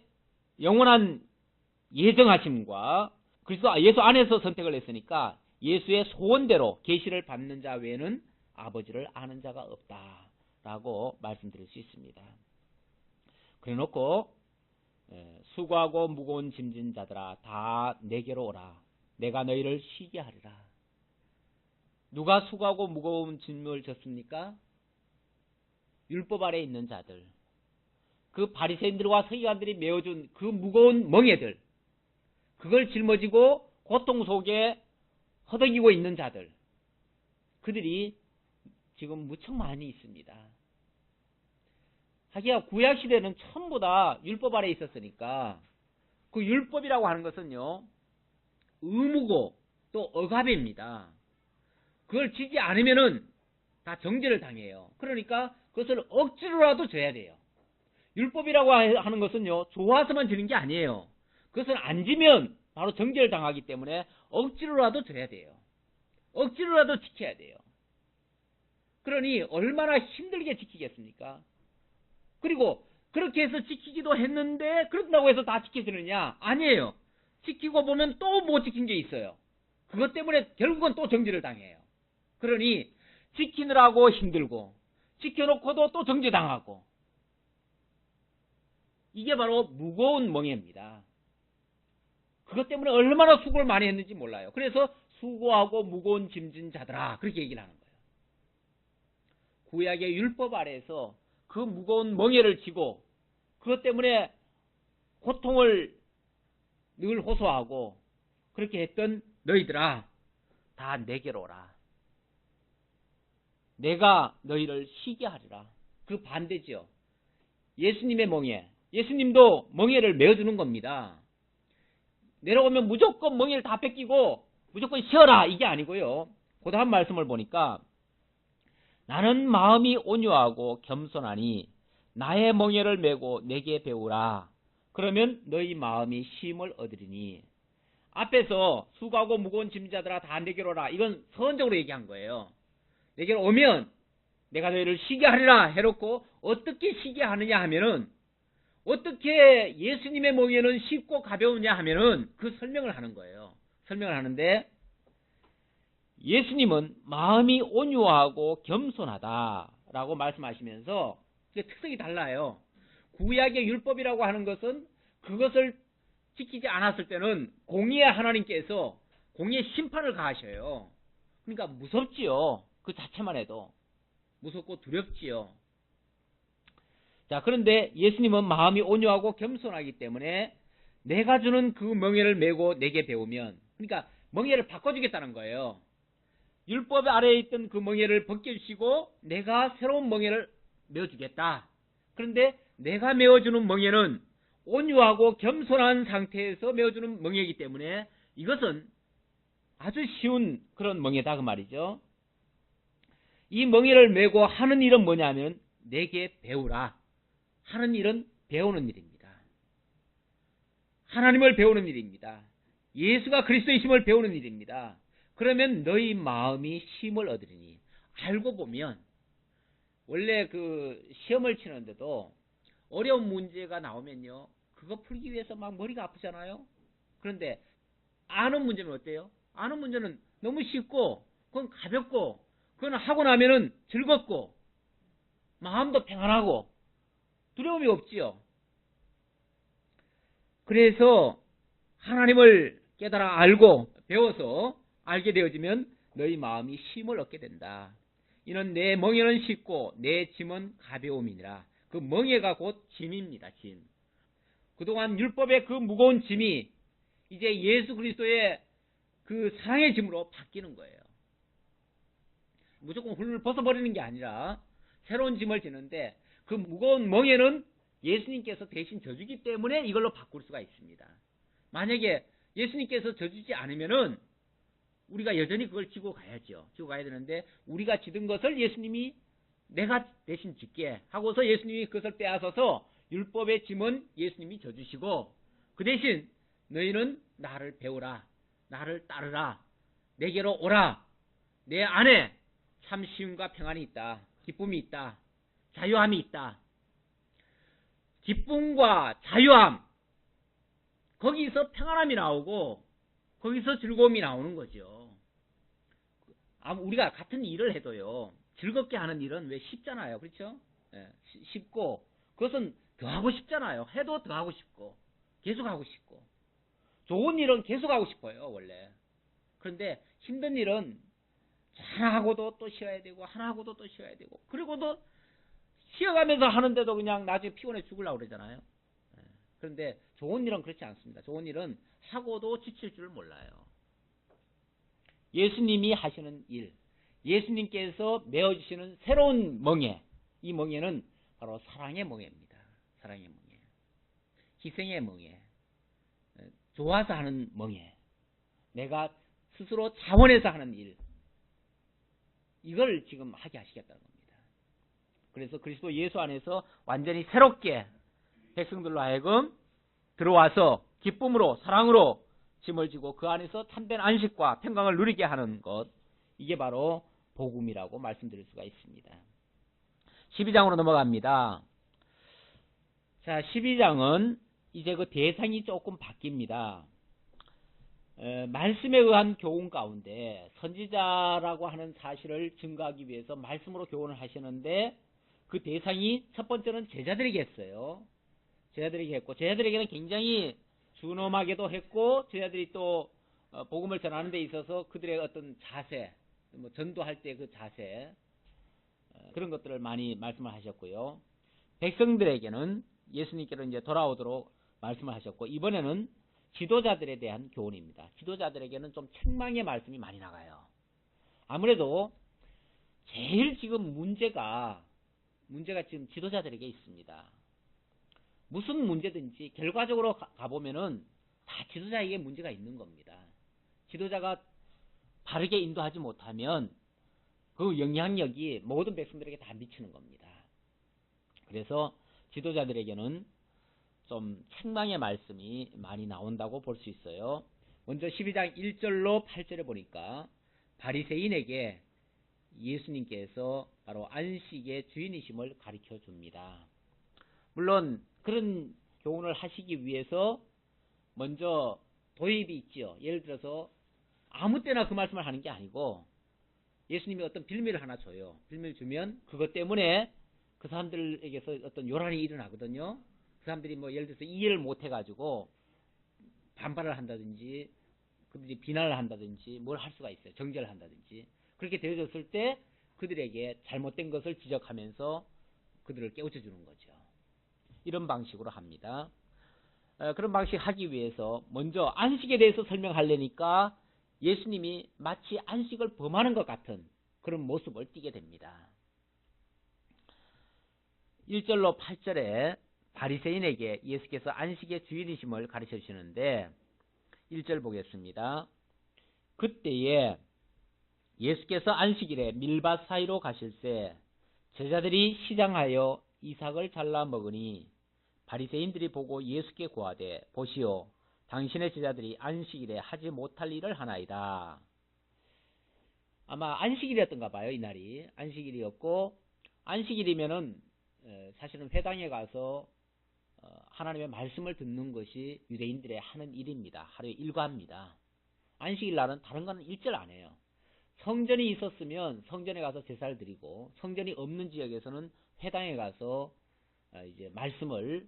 영원한 예정하심과 그리스도 예수 안에서 선택을 했으니까 예수의 소원대로 계시를 받는 자 외에는 아버지를 아는 자가 없다라고 말씀드릴 수 있습니다. 그래놓고 수고하고 무거운 짐진 자들아 다 내게로 오라. 내가 너희를 쉬게 하리라. 누가 수고하고 무거운 짐을 졌습니까? 율법 아래 있는 자들, 그 바리새인들과 서기관들이 메어준 그 무거운 멍에들, 그걸 짊어지고 고통 속에 허덕이고 있는 자들, 그들이 지금 무척 많이 있습니다. 하기야 구약시대는 전부 다 율법 아래 있었으니까 그 율법이라고 하는 것은요 의무고 또 억압입니다. 그걸 지지 않으면은 다 정죄를 당해요. 그러니까 그것을 억지로라도 져야 돼요. 율법이라고 하는 것은요 좋아서만 지는 게 아니에요. 그것을 안 지면 바로 정죄를 당하기 때문에 억지로라도 져야 돼요. 억지로라도 지켜야 돼요. 그러니 얼마나 힘들게 지키겠습니까? 그리고 그렇게 해서 지키기도 했는데 그런다고 해서 다 지켜지느냐? 아니에요. 지키고 보면 또 못 지킨 게 있어요. 그것 때문에 결국은 또 정죄를 당해요. 그러니 지키느라고 힘들고 지켜놓고도 또 정죄당하고, 이게 바로 무거운 멍에입니다. 그것 때문에 얼마나 수고를 많이 했는지 몰라요. 그래서 수고하고 무거운 짐진 자들아 그렇게 얘기를 하는 거예요. 구약의 율법 아래에서 그 무거운 멍에를 지고 그것 때문에 고통을 늘 호소하고 그렇게 했던 너희들아 다 내게로 오라. 내가 너희를 쉬게 하리라. 그 반대죠. 예수님의 멍에, 예수님도 멍에를 메어주는 겁니다. 내려오면 무조건 멍에를 다 뺏기고 무조건 쉬어라 이게 아니고요. 그 다음 말씀을 보니까 나는 마음이 온유하고 겸손하니 나의 멍에를 메고 내게 배우라. 그러면 너희 마음이 쉼을 얻으리니. 앞에서 수고하고 무거운 짐자들아 다 내게로 오라. 이건 서원적으로 얘기한 거예요. 내게로 오면 내가 너희를 쉬게 하리라 해놓고 어떻게 쉬게 하느냐 하면은, 어떻게 예수님의 멍에는 쉽고 가벼우냐 하면은 그 설명을 하는 거예요. 설명을 하는데 예수님은 마음이 온유하고 겸손하다라고 말씀하시면서 특성이 달라요. 구약의 율법이라고 하는 것은 그것을 지키지 않았을 때는 공의의 하나님께서 공의의 심판을 가하셔요. 그러니까 무섭지요. 그 자체만 해도 무섭고 두렵지요. 자, 그런데 예수님은 마음이 온유하고 겸손하기 때문에 내가 주는 그 멍에를 메고 내게 배우면, 그러니까 멍에를 바꿔주겠다는 거예요. 율법 아래에 있던 그 멍에를 벗겨주시고 내가 새로운 멍에를 메어주겠다. 그런데 내가 메어주는 멍에는 온유하고 겸손한 상태에서 메어주는 멍에이기 때문에 이것은 아주 쉬운 그런 멍에다 그 말이죠. 이 멍에를 메고 하는 일은 뭐냐면 내게 배우라. 하는 일은 배우는 일입니다. 하나님을 배우는 일입니다. 예수가 그리스도이심을 배우는 일입니다. 그러면 너희 마음이 쉼을 얻으리니. 알고 보면 원래 그 시험을 치는데도 어려운 문제가 나오면요, 그거 풀기 위해서 막 머리가 아프잖아요. 그런데 아는 문제는 어때요? 아는 문제는 너무 쉽고 그건 가볍고 그건 하고 나면은 즐겁고 마음도 평안하고 두려움이 없지요. 그래서 하나님을 깨달아 알고 배워서 알게 되어지면 너희 마음이 쉼을 얻게 된다. 이는 내 멍에는 쉽고 내 짐은 가벼움이니라. 그 멍에가 곧 짐입니다. 짐. 그동안 율법의 그 무거운 짐이 이제 예수 그리스도의 그 사랑의 짐으로 바뀌는 거예요. 무조건 훌훌 벗어버리는 게 아니라 새로운 짐을 지는데 그 무거운 멍에는 예수님께서 대신 져주기 때문에 이걸로 바꿀 수가 있습니다. 만약에 예수님께서 져주지 않으면은 우리가 여전히 그걸 지고 가야죠. 지고 가야 되는데 우리가 지든 것을 예수님이 내가 대신 짓게 하고서 예수님이 그것을 빼앗아서 율법의 짐은 예수님이 져주시고 그 대신 너희는 나를 배우라. 나를 따르라. 내게로 오라. 내 안에 참 쉼과 평안이 있다. 기쁨이 있다. 자유함이 있다. 기쁨과 자유함, 거기서 평안함이 나오고 거기서 즐거움이 나오는 거죠. 우리가 같은 일을 해도요, 즐겁게 하는 일은 왜 쉽잖아요. 그렇죠? 예, 쉽고 그것은 더 하고 싶잖아요. 해도 더 하고 싶고 계속 하고 싶고 좋은 일은 계속 하고 싶어요. 원래. 그런데 힘든 일은 하나 하고도 또 쉬어야 되고 하나 하고도 또 쉬어야 되고 그리고도 쉬어가면서 하는데도 그냥 나중에 피곤해 죽으려고 그러잖아요. 그런데 좋은 일은 그렇지 않습니다. 좋은 일은 하고도 지칠 줄 몰라요. 예수님이 하시는 일, 예수님께서 메어주시는 새로운 멍에, 이 멍에는 바로 사랑의 멍에입니다. 사랑의 멍에, 희생의 멍에, 좋아서 하는 멍에, 내가 스스로 자원해서 하는 일, 이걸 지금 하게 하시겠다는 겁니다. 그래서 그리스도 예수 안에서 완전히 새롭게 백성들로 하여금 들어와서 기쁨으로 사랑으로 짐을 지고 그 안에서 참된 안식과 평강을 누리게 하는 것, 이게 바로 복음이라고 말씀드릴 수가 있습니다. 12장으로 넘어갑니다. 자, 12장은 이제 그 대상이 조금 바뀝니다. 말씀에 의한 교훈 가운데 선지자라고 하는 사실을 증거하기 위해서 말씀으로 교훈을 하시는데 그 대상이 첫 번째는 제자들에게 했어요. 제자들에게 했고 제자들에게는 굉장히 준엄하게도 했고 제자들이 또 복음을 전하는 데 있어서 그들의 어떤 자세, 뭐 전도할 때 그 자세, 그런 것들을 많이 말씀을 하셨고요. 백성들에게는 예수님께로 이제 돌아오도록 말씀을 하셨고 이번에는 지도자들에 대한 교훈입니다. 지도자들에게는 좀 책망의 말씀이 많이 나가요. 아무래도 제일 지금 문제가 지금 지도자들에게 있습니다. 무슨 문제든지 결과적으로 가보면은 다 지도자에게 문제가 있는 겁니다. 지도자가 바르게 인도하지 못하면 그 영향력이 모든 백성들에게 다 미치는 겁니다. 그래서 지도자들에게는 좀 책망의 말씀이 많이 나온다고 볼 수 있어요. 먼저 12장 1절로 8절에 보니까 바리새인에게 예수님께서 바로 안식의 주인이심을 가르쳐 줍니다. 물론 그런 교훈을 하시기 위해서 먼저 도입이 있죠. 예를 들어서 아무 때나 그 말씀을 하는 게 아니고 예수님이 어떤 빌미를 하나 줘요. 빌미를 주면 그것 때문에 그 사람들에게서 어떤 요란이 일어나거든요. 그 사람들이 뭐 예를 들어서 이해를 못 해가지고 반발을 한다든지 그들이 비난을 한다든지 뭘 할 수가 있어요. 정죄를 한다든지. 그렇게 되어졌을 때 그들에게 잘못된 것을 지적하면서 그들을 깨우쳐 주는 거죠. 이런 방식으로 합니다. 그런 방식 하기 위해서 먼저 안식에 대해서 설명하려니까 예수님이 마치 안식을 범하는 것 같은 그런 모습을 띠게 됩니다. 1절로 8절에 바리새인에게 예수께서 안식의 주일이심을 가르쳐 주시는데 1절 보겠습니다. 그때에 예수께서 안식일에 밀밭 사이로 가실새 제자들이 시장하여 이삭을 잘라 먹으니 바리새인들이 보고 예수께 고하되 보시오 당신의 제자들이 안식일에 하지 못할 일을 하나이다. 아마 안식일이었던가 봐요. 이날이 안식일이었고 안식일이면은 사실은 회당에 가서 하나님의 말씀을 듣는 것이 유대인들의 하는 일입니다. 하루의 일과입니다. 안식일 날은 다른 거는 일절 안 해요. 성전이 있었으면 성전에 가서 제사를 드리고 성전이 없는 지역에서는 회당에 가서 이제 말씀을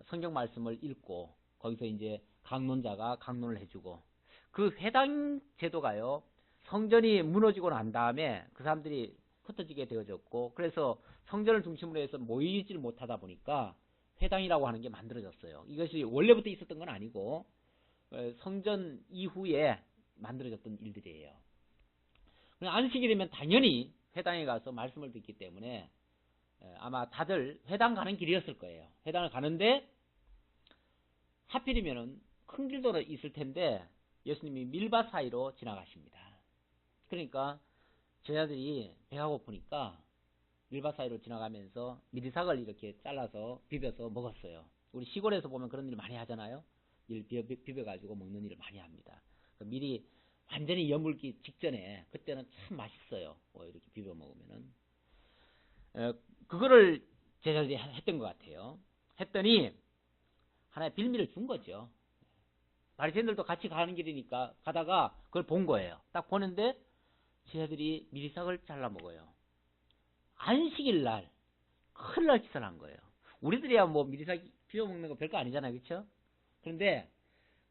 성경 말씀을 읽고 거기서 이제 강론자가 강론을 해주고 그 회당 제도가요. 성전이 무너지고 난 다음에 그 사람들이 흩어지게 되어졌고 그래서 성전을 중심으로 해서 모이지를 못하다 보니까 회당이라고 하는 게 만들어졌어요. 이것이 원래부터 있었던 건 아니고 성전 이후에 만들어졌던 일들이에요. 안식일이면 당연히 회당에 가서 말씀을 듣기 때문에 아마 다들 회당 가는 길이었을 거예요. 회당을 가는데 하필이면은 큰 길도 있을 텐데 예수님이 밀밭 사이로 지나가십니다. 그러니까 제자들이 배가 고프니까 밀밭 사이로 지나가면서 미리삭을 이렇게 잘라서 비벼서 먹었어요. 우리 시골에서 보면 그런 일 많이 하잖아요. 비벼가지고 먹는 일을 많이 합니다. 미리 완전히 여물기 직전에 그때는 참 맛있어요. 이렇게 비벼 먹으면은 그거를 제자들이 했던 것 같아요. 했더니 하나의 빌미를 준 거죠. 바리새인들도 같이 가는 길이니까 가다가 그걸 본 거예요. 딱 보는데 제자들이 미리삭을 잘라 먹어요. 안식일 날 큰일 날 짓을 한 거예요. 우리들이야 뭐 미리삭 비벼 먹는 거 별거 아니잖아요. 그렇죠? 그런데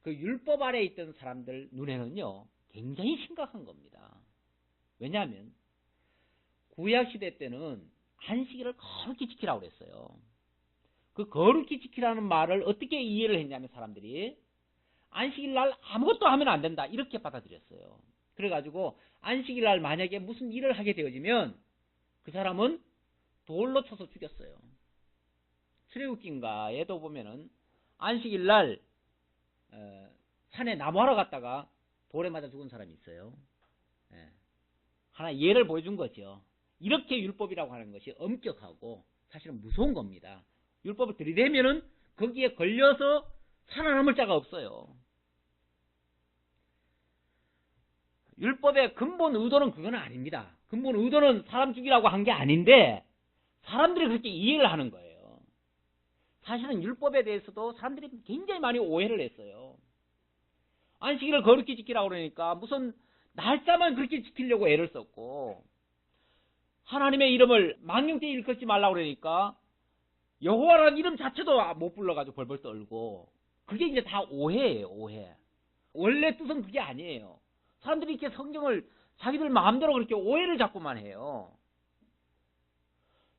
그 율법 아래에 있던 사람들 눈에는요. 굉장히 심각한 겁니다. 왜냐하면 구약시대 때는 안식일을 거룩히 지키라고 그랬어요. 그 거룩히 지키라는 말을 어떻게 이해를 했냐면 사람들이 안식일 날 아무것도 하면 안 된다 이렇게 받아들였어요. 그래가지고 안식일 날 만약에 무슨 일을 하게 되어지면 그 사람은 돌로 쳐서 죽였어요. 출애굽기인가에도 보면은 안식일 날 산에 나무하러 갔다가 돌에 맞아 죽은 사람이 있어요. 하나 예를 보여준 거죠. 이렇게 율법이라고 하는 것이 엄격하고 사실은 무서운 겁니다. 율법을 들이대면은 거기에 걸려서 살아남을 자가 없어요. 율법의 근본 의도는 그건 아닙니다. 근본 의도는 사람 죽이라고 한 게 아닌데 사람들이 그렇게 이해를 하는 거예요. 사실은 율법에 대해서도 사람들이 굉장히 많이 오해를 했어요. 안식일을 거룩히 지키라고 그러니까 무슨 날짜만 그렇게 지키려고 애를 썼고 하나님의 이름을 망령되이 일컫지 말라고 그러니까 여호와라는 이름 자체도 못 불러가지고 벌벌 떨고 그게 이제 다 오해예요. 오해. 원래 뜻은 그게 아니에요. 사람들이 이렇게 성경을 자기들 마음대로 그렇게 오해를 자꾸만 해요.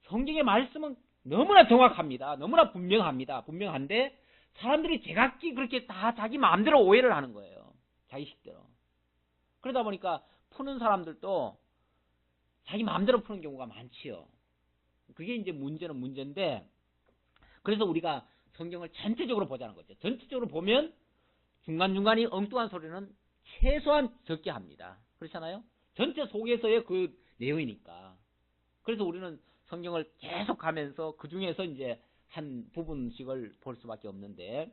성경의 말씀은 너무나 정확합니다. 너무나 분명합니다. 분명한데 사람들이 제각기 그렇게 다 자기 마음대로 오해를 하는 거예요. 자기 식대로. 그러다 보니까 푸는 사람들도 자기 마음대로 푸는 경우가 많지요. 그게 이제 문제는 문제인데 그래서 우리가 성경을 전체적으로 보자는 거죠. 전체적으로 보면 중간중간이 엉뚱한 소리는 최소한 적게 합니다. 그렇잖아요? 전체 속에서의 그 내용이니까. 그래서 우리는 성경을 계속 가면서 그 중에서 이제 한 부분씩을 볼 수밖에 없는데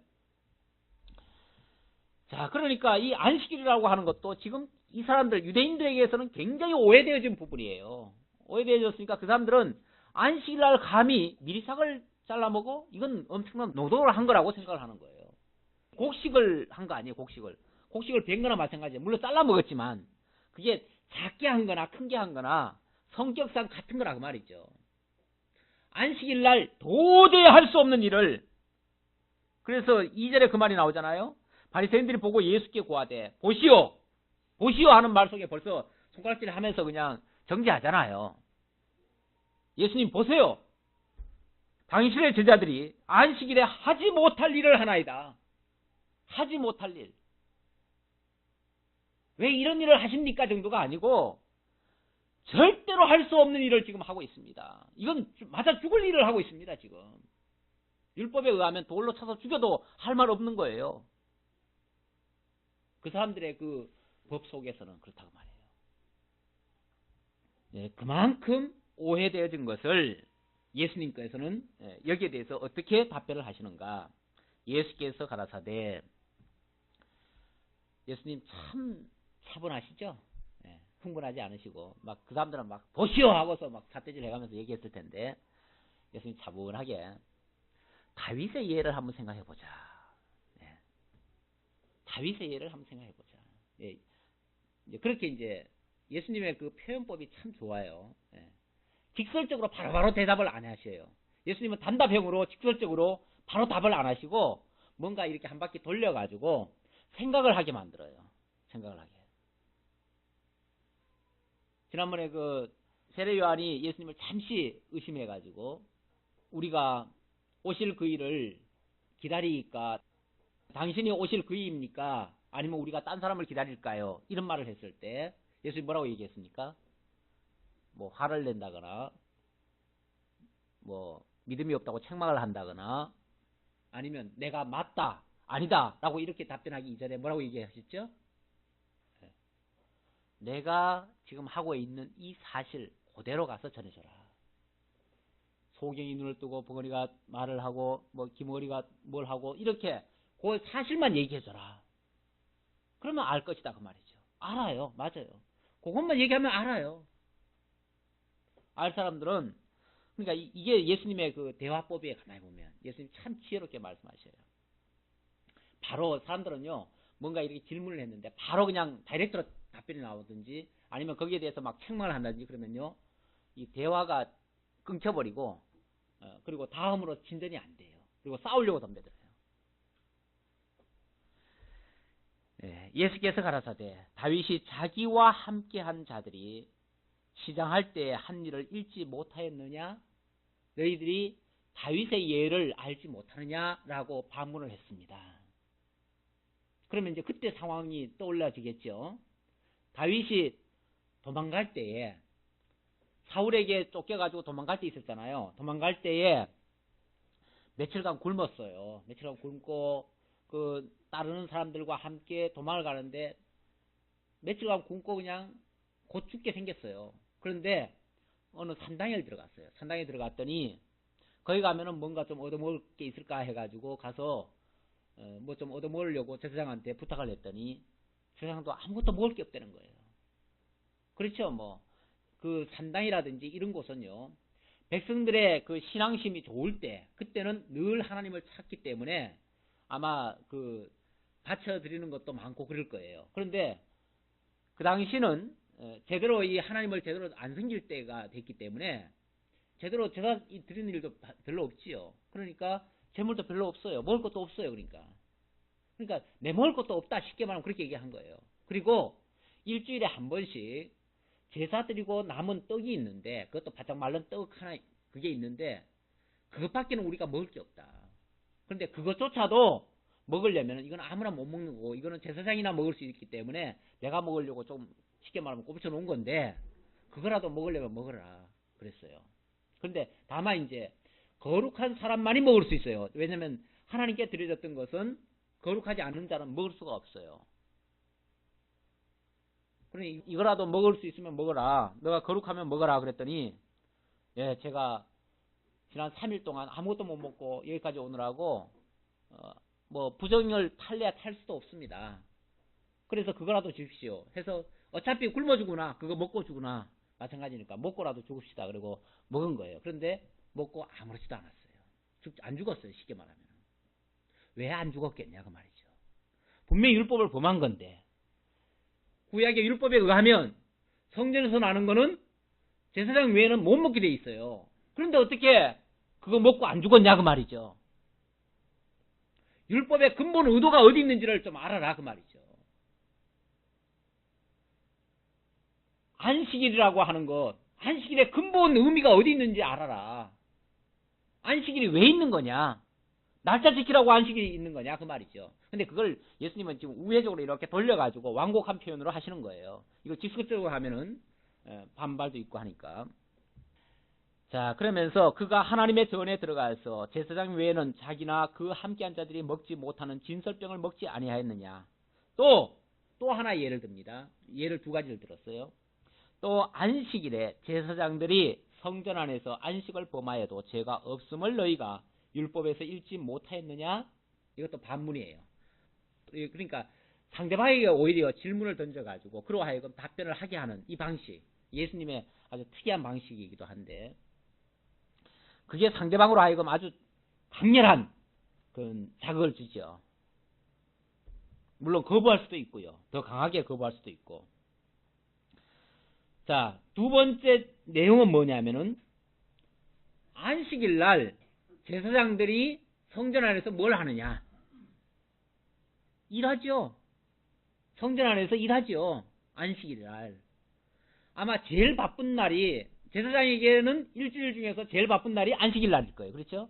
자, 그러니까 이 안식일이라고 하는 것도 지금 이 사람들, 유대인들에게서는 굉장히 오해되어진 부분이에요. 오해되어졌으니까 그 사람들은 안식일날 감히 미리삭을 잘라먹어? 이건 엄청난 노동을 한 거라고 생각을 하는 거예요. 곡식을 한 거 아니에요, 곡식을. 곡식을 벤 거나 마찬가지예요. 물론 잘라먹었지만 그게 작게 한 거나 큰 게 한 거나 성격상 같은 거라 그 말이죠. 안식일날 도저히 할 수 없는 일을 그래서 2절에 그 말이 나오잖아요. 바리새인들이 보고 예수께 고하되 보시오 보시오 하는 말 속에 벌써 손가락질 하면서 그냥 정지하잖아요. 예수님 보세요. 당신의 제자들이 안식일에 하지 못할 일을 하나이다. 하지 못할 일. 왜 이런 일을 하십니까 정도가 아니고 절대로 할 수 없는 일을 지금 하고 있습니다. 이건 맞아 죽을 일을 하고 있습니다. 지금. 율법에 의하면 돌로 쳐서 죽여도 할 말 없는 거예요. 그 사람들의 그 법 속에서는 그렇다고 말해요. 네, 그만큼 오해되어진 것을 예수님께서는 여기에 대해서 어떻게 답변을 하시는가. 예수께서 가라사대, 예수님 참 차분하시죠? 네, 흥분하지 않으시고 막 그 사람들은 막 보시오 하고서 막 삿대질 해가면서 얘기했을 텐데 예수님 차분하게 다윗의 예를 한번 생각해 보자. 네, 다윗의 예를 한번 생각해 보자. 네, 그렇게 이제 예수님의 그 표현법이 참 좋아요. 네, 직설적으로 바로바로 대답을 안 하셔요. 예수님은 단답형으로 직설적으로 바로 답을 안 하시고 뭔가 이렇게 한 바퀴 돌려가지고 생각을 하게 만들어요. 생각을 하게. 지난번에 그 세례 요한이 예수님을 잠시 의심해가지고 우리가 오실 그이를 기다리니까 당신이 오실 그이입니까? 아니면 우리가 딴 사람을 기다릴까요? 이런 말을 했을 때 예수님이 뭐라고 얘기했습니까? 뭐 화를 낸다거나 뭐 믿음이 없다고 책망을 한다거나 아니면 내가 맞다 아니다 라고 이렇게 답변하기 이전에 뭐라고 얘기하셨죠? 내가 지금 하고 있는 이 사실 그대로 가서 전해줘라. 소경이 눈을 뜨고 벙어리가 말을 하고 뭐 기머리가 뭘 하고 이렇게 그 사실만 얘기해줘라. 그러면 알 것이다 그 말이죠. 알아요. 맞아요. 그것만 얘기하면 알아요. 알 사람들은 그러니까 이게 예수님의 그 대화법에 가만히 보면 예수님 참 지혜롭게 말씀하셔요. 바로 사람들은요 뭔가 이렇게 질문을 했는데 바로 그냥 다이렉트로 답변이 나오든지 아니면 거기에 대해서 막 책망을 한다든지 그러면요 이 대화가 끊겨버리고 그리고 다음으로 진전이 안 돼요. 그리고 싸우려고 덤벼들어요. 예수께서 가라사대 다윗이 자기와 함께한 자들이 시장할 때 한 일을 읽지 못하였느냐? 너희들이 다윗의 예를 알지 못하느냐라고 반문을 했습니다. 그러면 이제 그때 상황이 떠올라지겠죠. 다윗이 도망갈 때에 사울에게 쫓겨가지고 도망갈 때 있었잖아요. 도망갈 때에 며칠간 굶었어요. 며칠간 굶고 그 따르는 사람들과 함께 도망을 가는데 며칠간 굶고 그냥 곧 죽게 생겼어요. 그런데 어느 산당에 들어갔어요. 산당에 들어갔더니 거기 가면은 뭔가 좀 얻어먹을 게 있을까 해가지고 가서 뭐 좀 얻어먹으려고 제사장한테 부탁을 했더니 제사장도 아무것도 먹을 게 없다는 거예요. 그렇죠. 뭐 그 산당이라든지 이런 곳은요 백성들의 그 신앙심이 좋을 때 그때는 늘 하나님을 찾기 때문에 아마 그 바쳐드리는 것도 많고 그럴 거예요. 그런데 그 당시는 제대로 이 하나님을 제대로 안 섬길 때가 됐기 때문에 제대로 제사 드리는 일도 별로 없지요. 그러니까 재물도 별로 없어요. 먹을 것도 없어요. 그러니까 내 먹을 것도 없다 쉽게 말하면 그렇게 얘기한 거예요. 그리고 일주일에 한 번씩 제사 드리고 남은 떡이 있는데 그것도 바짝 말른 떡 하나 그게 있는데 그것밖에는 우리가 먹을 게 없다. 그런데 그것조차도 먹으려면 이건 아무나 못 먹는 거고 이거는 제사장이나 먹을 수 있기 때문에 내가 먹으려고 좀 쉽게 말하면 꼽쳐 놓은 건데 그거라도 먹으려면 먹어라 그랬어요. 그런데 다만 이제 거룩한 사람만이 먹을 수 있어요. 왜냐하면 하나님께 드려졌던 것은 거룩하지 않은 자는 먹을 수가 없어요. 그러니 이거라도 먹을 수 있으면 먹어라. 너가 거룩하면 먹어라 그랬더니 예, 제가 지난 3일 동안 아무것도 못 먹고 여기까지 오느라고 뭐 부정을 탈래야 탈 수도 없습니다. 그래서 그거라도 주십시오. 해서 어차피 굶어 죽으나 그거 먹고 죽으나 마찬가지니까 먹고라도 죽읍시다. 그리고 먹은 거예요. 그런데 먹고 아무렇지도 않았어요. 안 죽었어요. 쉽게 말하면. 왜 안 죽었겠냐 그 말이죠. 분명히 율법을 범한 건데 구약의 율법에 의하면 성전에서 나는 거는 제사장 외에는 못 먹게 돼 있어요. 그런데 어떻게 그거 먹고 안 죽었냐 그 말이죠. 율법의 근본 의도가 어디 있는지를 좀 알아라 그 말이죠. 안식일이라고 하는 것, 안식일의 근본 의미가 어디 있는지 알아라. 안식일이 왜 있는 거냐? 날짜 지키라고 안식일이 있는 거냐 그 말이죠. 근데 그걸 예수님은 지금 우회적으로 이렇게 돌려가지고 완곡한 표현으로 하시는 거예요. 이거 직설적으로 하면은 반발도 있고 하니까. 자, 그러면서 그가 하나님의 전에 들어가서 제사장 외에는 자기나 그 함께한 자들이 먹지 못하는 진설병을 먹지 아니하였느냐. 또 하나 예를 듭니다. 예를 두 가지를 들었어요. 또 안식일에 제사장들이 성전 안에서 안식을 범하여도 죄가 없음을 너희가 율법에서 읽지 못하였느냐. 이것도 반문이에요. 그러니까 상대방에게 오히려 질문을 던져가지고 그로 하여금 답변을 하게 하는 이 방식, 예수님의 아주 특이한 방식이기도 한데, 그게 상대방으로 하여금 아주 강렬한 그 자극을 주죠. 물론 거부할 수도 있고요. 더 강하게 거부할 수도 있고. 자, 두 번째 내용은 뭐냐면은 안식일 날 제사장들이 성전 안에서 뭘 하느냐? 일하죠. 성전 안에서 일하죠. 안식일 날. 아마 제일 바쁜 날이, 제사장에게는 일주일 중에서 제일 바쁜 날이 안식일 날일 거예요. 그렇죠?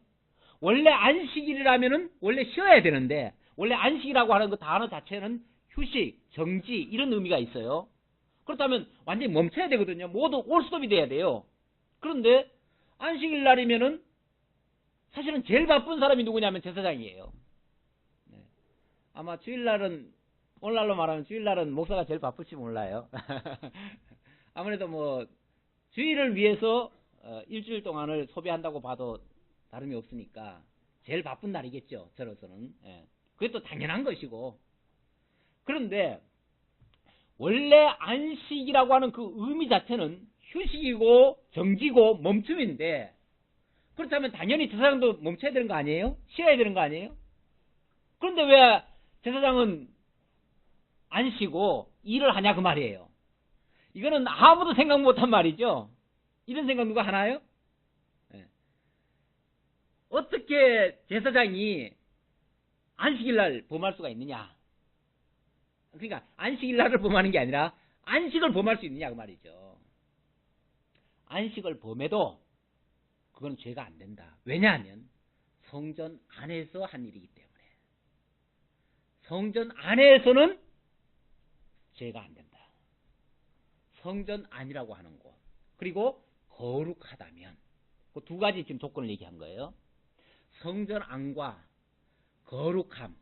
원래 안식일이라면은 원래 쉬어야 되는데, 원래 안식이라고 하는 그 단어 자체는 휴식, 정지 이런 의미가 있어요. 그렇다면 완전히 멈춰야 되거든요. 모두 올스톱이 돼야 돼요. 그런데 안식일 날이면은 사실은 제일 바쁜 사람이 누구냐면 제사장이에요. 네. 아마 주일날은, 오늘날로 말하면 주일날은 목사가 제일 바쁠지 몰라요. 아무래도 뭐 주일을 위해서 일주일 동안을 소비한다고 봐도 다름이 없으니까 제일 바쁜 날이겠죠. 저로서는. 예. 그게 또 당연한 것이고. 그런데 원래 안식이라고 하는 그 의미 자체는 휴식이고 정지고 멈춤인데, 그렇다면 당연히 제사장도 멈춰야 되는 거 아니에요? 쉬어야 되는 거 아니에요? 그런데 왜 제사장은 안 쉬고 일을 하냐 그 말이에요. 이거는 아무도 생각 못한 말이죠. 이런 생각 누가 하나요? 네. 어떻게 제사장이 안식일날 범할 수가 있느냐? 그러니까 안식일날을 범하는 게 아니라 안식을 범할 수 있느냐 그 말이죠. 안식을 범해도 그건 죄가 안 된다. 왜냐하면 성전 안에서 한 일이기 때문에. 성전 안에서는 죄가 안 된다. 성전 안이라고 하는 곳, 그리고 거룩하다면, 그 두 가지 지금 조건을 얘기한 거예요. 성전 안과 거룩함이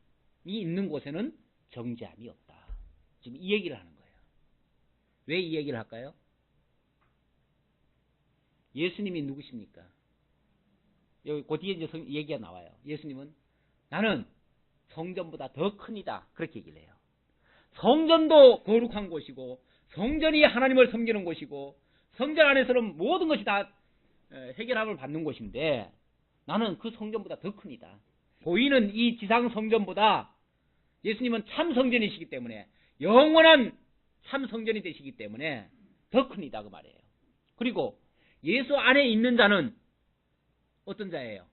있는 곳에는 정죄함이 없다. 지금 이 얘기를 하는 거예요. 왜 이 얘기를 할까요? 예수님이 누구십니까? 여기 그 뒤에 이제 얘기가 나와요. 예수님은 나는 성전보다 더 크니다. 그렇게 얘기를 해요. 성전도 거룩한 곳이고, 성전이 하나님을 섬기는 곳이고, 성전 안에서는 모든 것이 다 해결함을 받는 곳인데, 나는 그 성전보다 더 크니다. 보이는 이 지상 성전보다 예수님은 참 성전이시기 때문에, 영원한 참 성전이 되시기 때문에 더 크니다 그 말이에요. 그리고 예수 안에 있는 자는 어떤 자예요?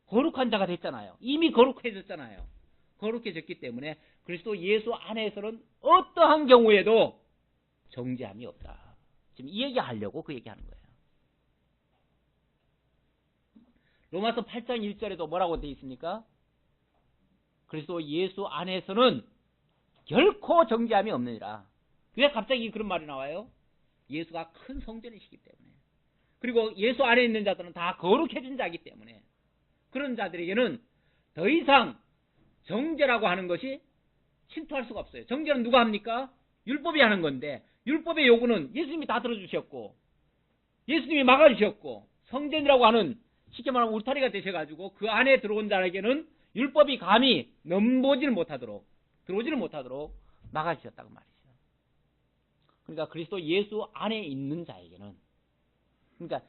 거룩한 자가 됐잖아요. 이미 거룩해졌잖아요. 거룩해졌기 때문에 그리스도 예수 안에서는 어떠한 경우에도 정죄함이 없다. 지금 이 얘기 하려고 그 얘기하는 거예요. 로마서 8장 1절에도 뭐라고 되어 있습니까? 그리스도 예수 안에서는 결코 정죄함이 없느니라. 왜 갑자기 그런 말이 나와요? 예수가 큰 성전이시기 때문에. 그리고 예수 안에 있는 자들은 다 거룩해진 자이기 때문에 그런 자들에게는 더 이상 정죄라고 하는 것이 침투할 수가 없어요. 정죄는 누가 합니까? 율법이 하는 건데, 율법의 요구는 예수님이 다 들어주셨고, 예수님이 막아주셨고, 성전이라고 하는 쉽게 말하면 울타리가 되셔가지고 그 안에 들어온 자에게는 율법이 감히 넘보지를 못하도록, 들어오지를 못하도록 막아주셨다고 말이죠. 그러니까 그리스도 예수 안에 있는 자에게는, 그러니까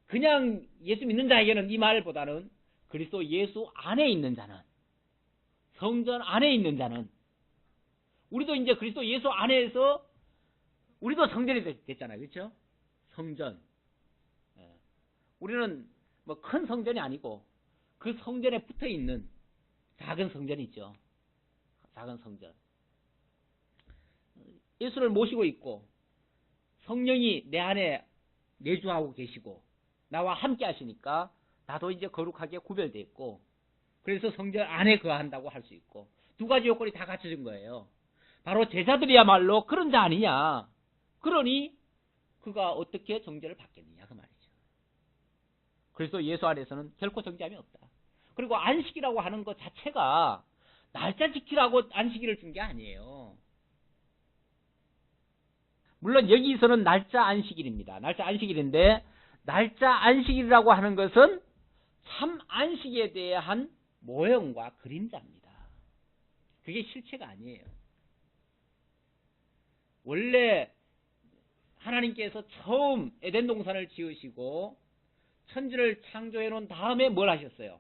그냥 예수 믿는 자에게는 이 말보다는 그리스도 예수 안에 있는 자는, 성전 안에 있는 자는, 우리도 이제 그리스도 예수 안에서 우리도 성전이 됐잖아요. 그렇죠? 성전. 우리는 뭐 큰 성전이 아니고 그 성전에 붙어 있는 작은 성전이 있죠. 작은 성전. 예수를 모시고 있고 성령이 내 안에 내주하고 계시고 나와 함께 하시니까 나도 이제 거룩하게 구별되어 있고, 그래서 성전 안에 거한다고 할 수 있고, 두 가지 요건이 다 갖춰진 거예요. 바로 제자들이야말로 그런 자 아니냐. 그러니 그가 어떻게 정죄를 받겠느냐 그 말이죠. 그리스도 예수 안에서는 결코 정죄함이 없다. 그리고 안식이라고 하는 것 자체가 날짜 지키라고 안식일을 준 게 아니에요. 물론 여기서는 날짜 안식일입니다. 날짜 안식일인데 날짜 안식일이라고 하는 것은 참 안식에 대한 모형과 그림자입니다. 그게 실체가 아니에요. 원래 하나님께서 처음 에덴 동산을 지으시고 천지를 창조해 놓은 다음에 뭘 하셨어요?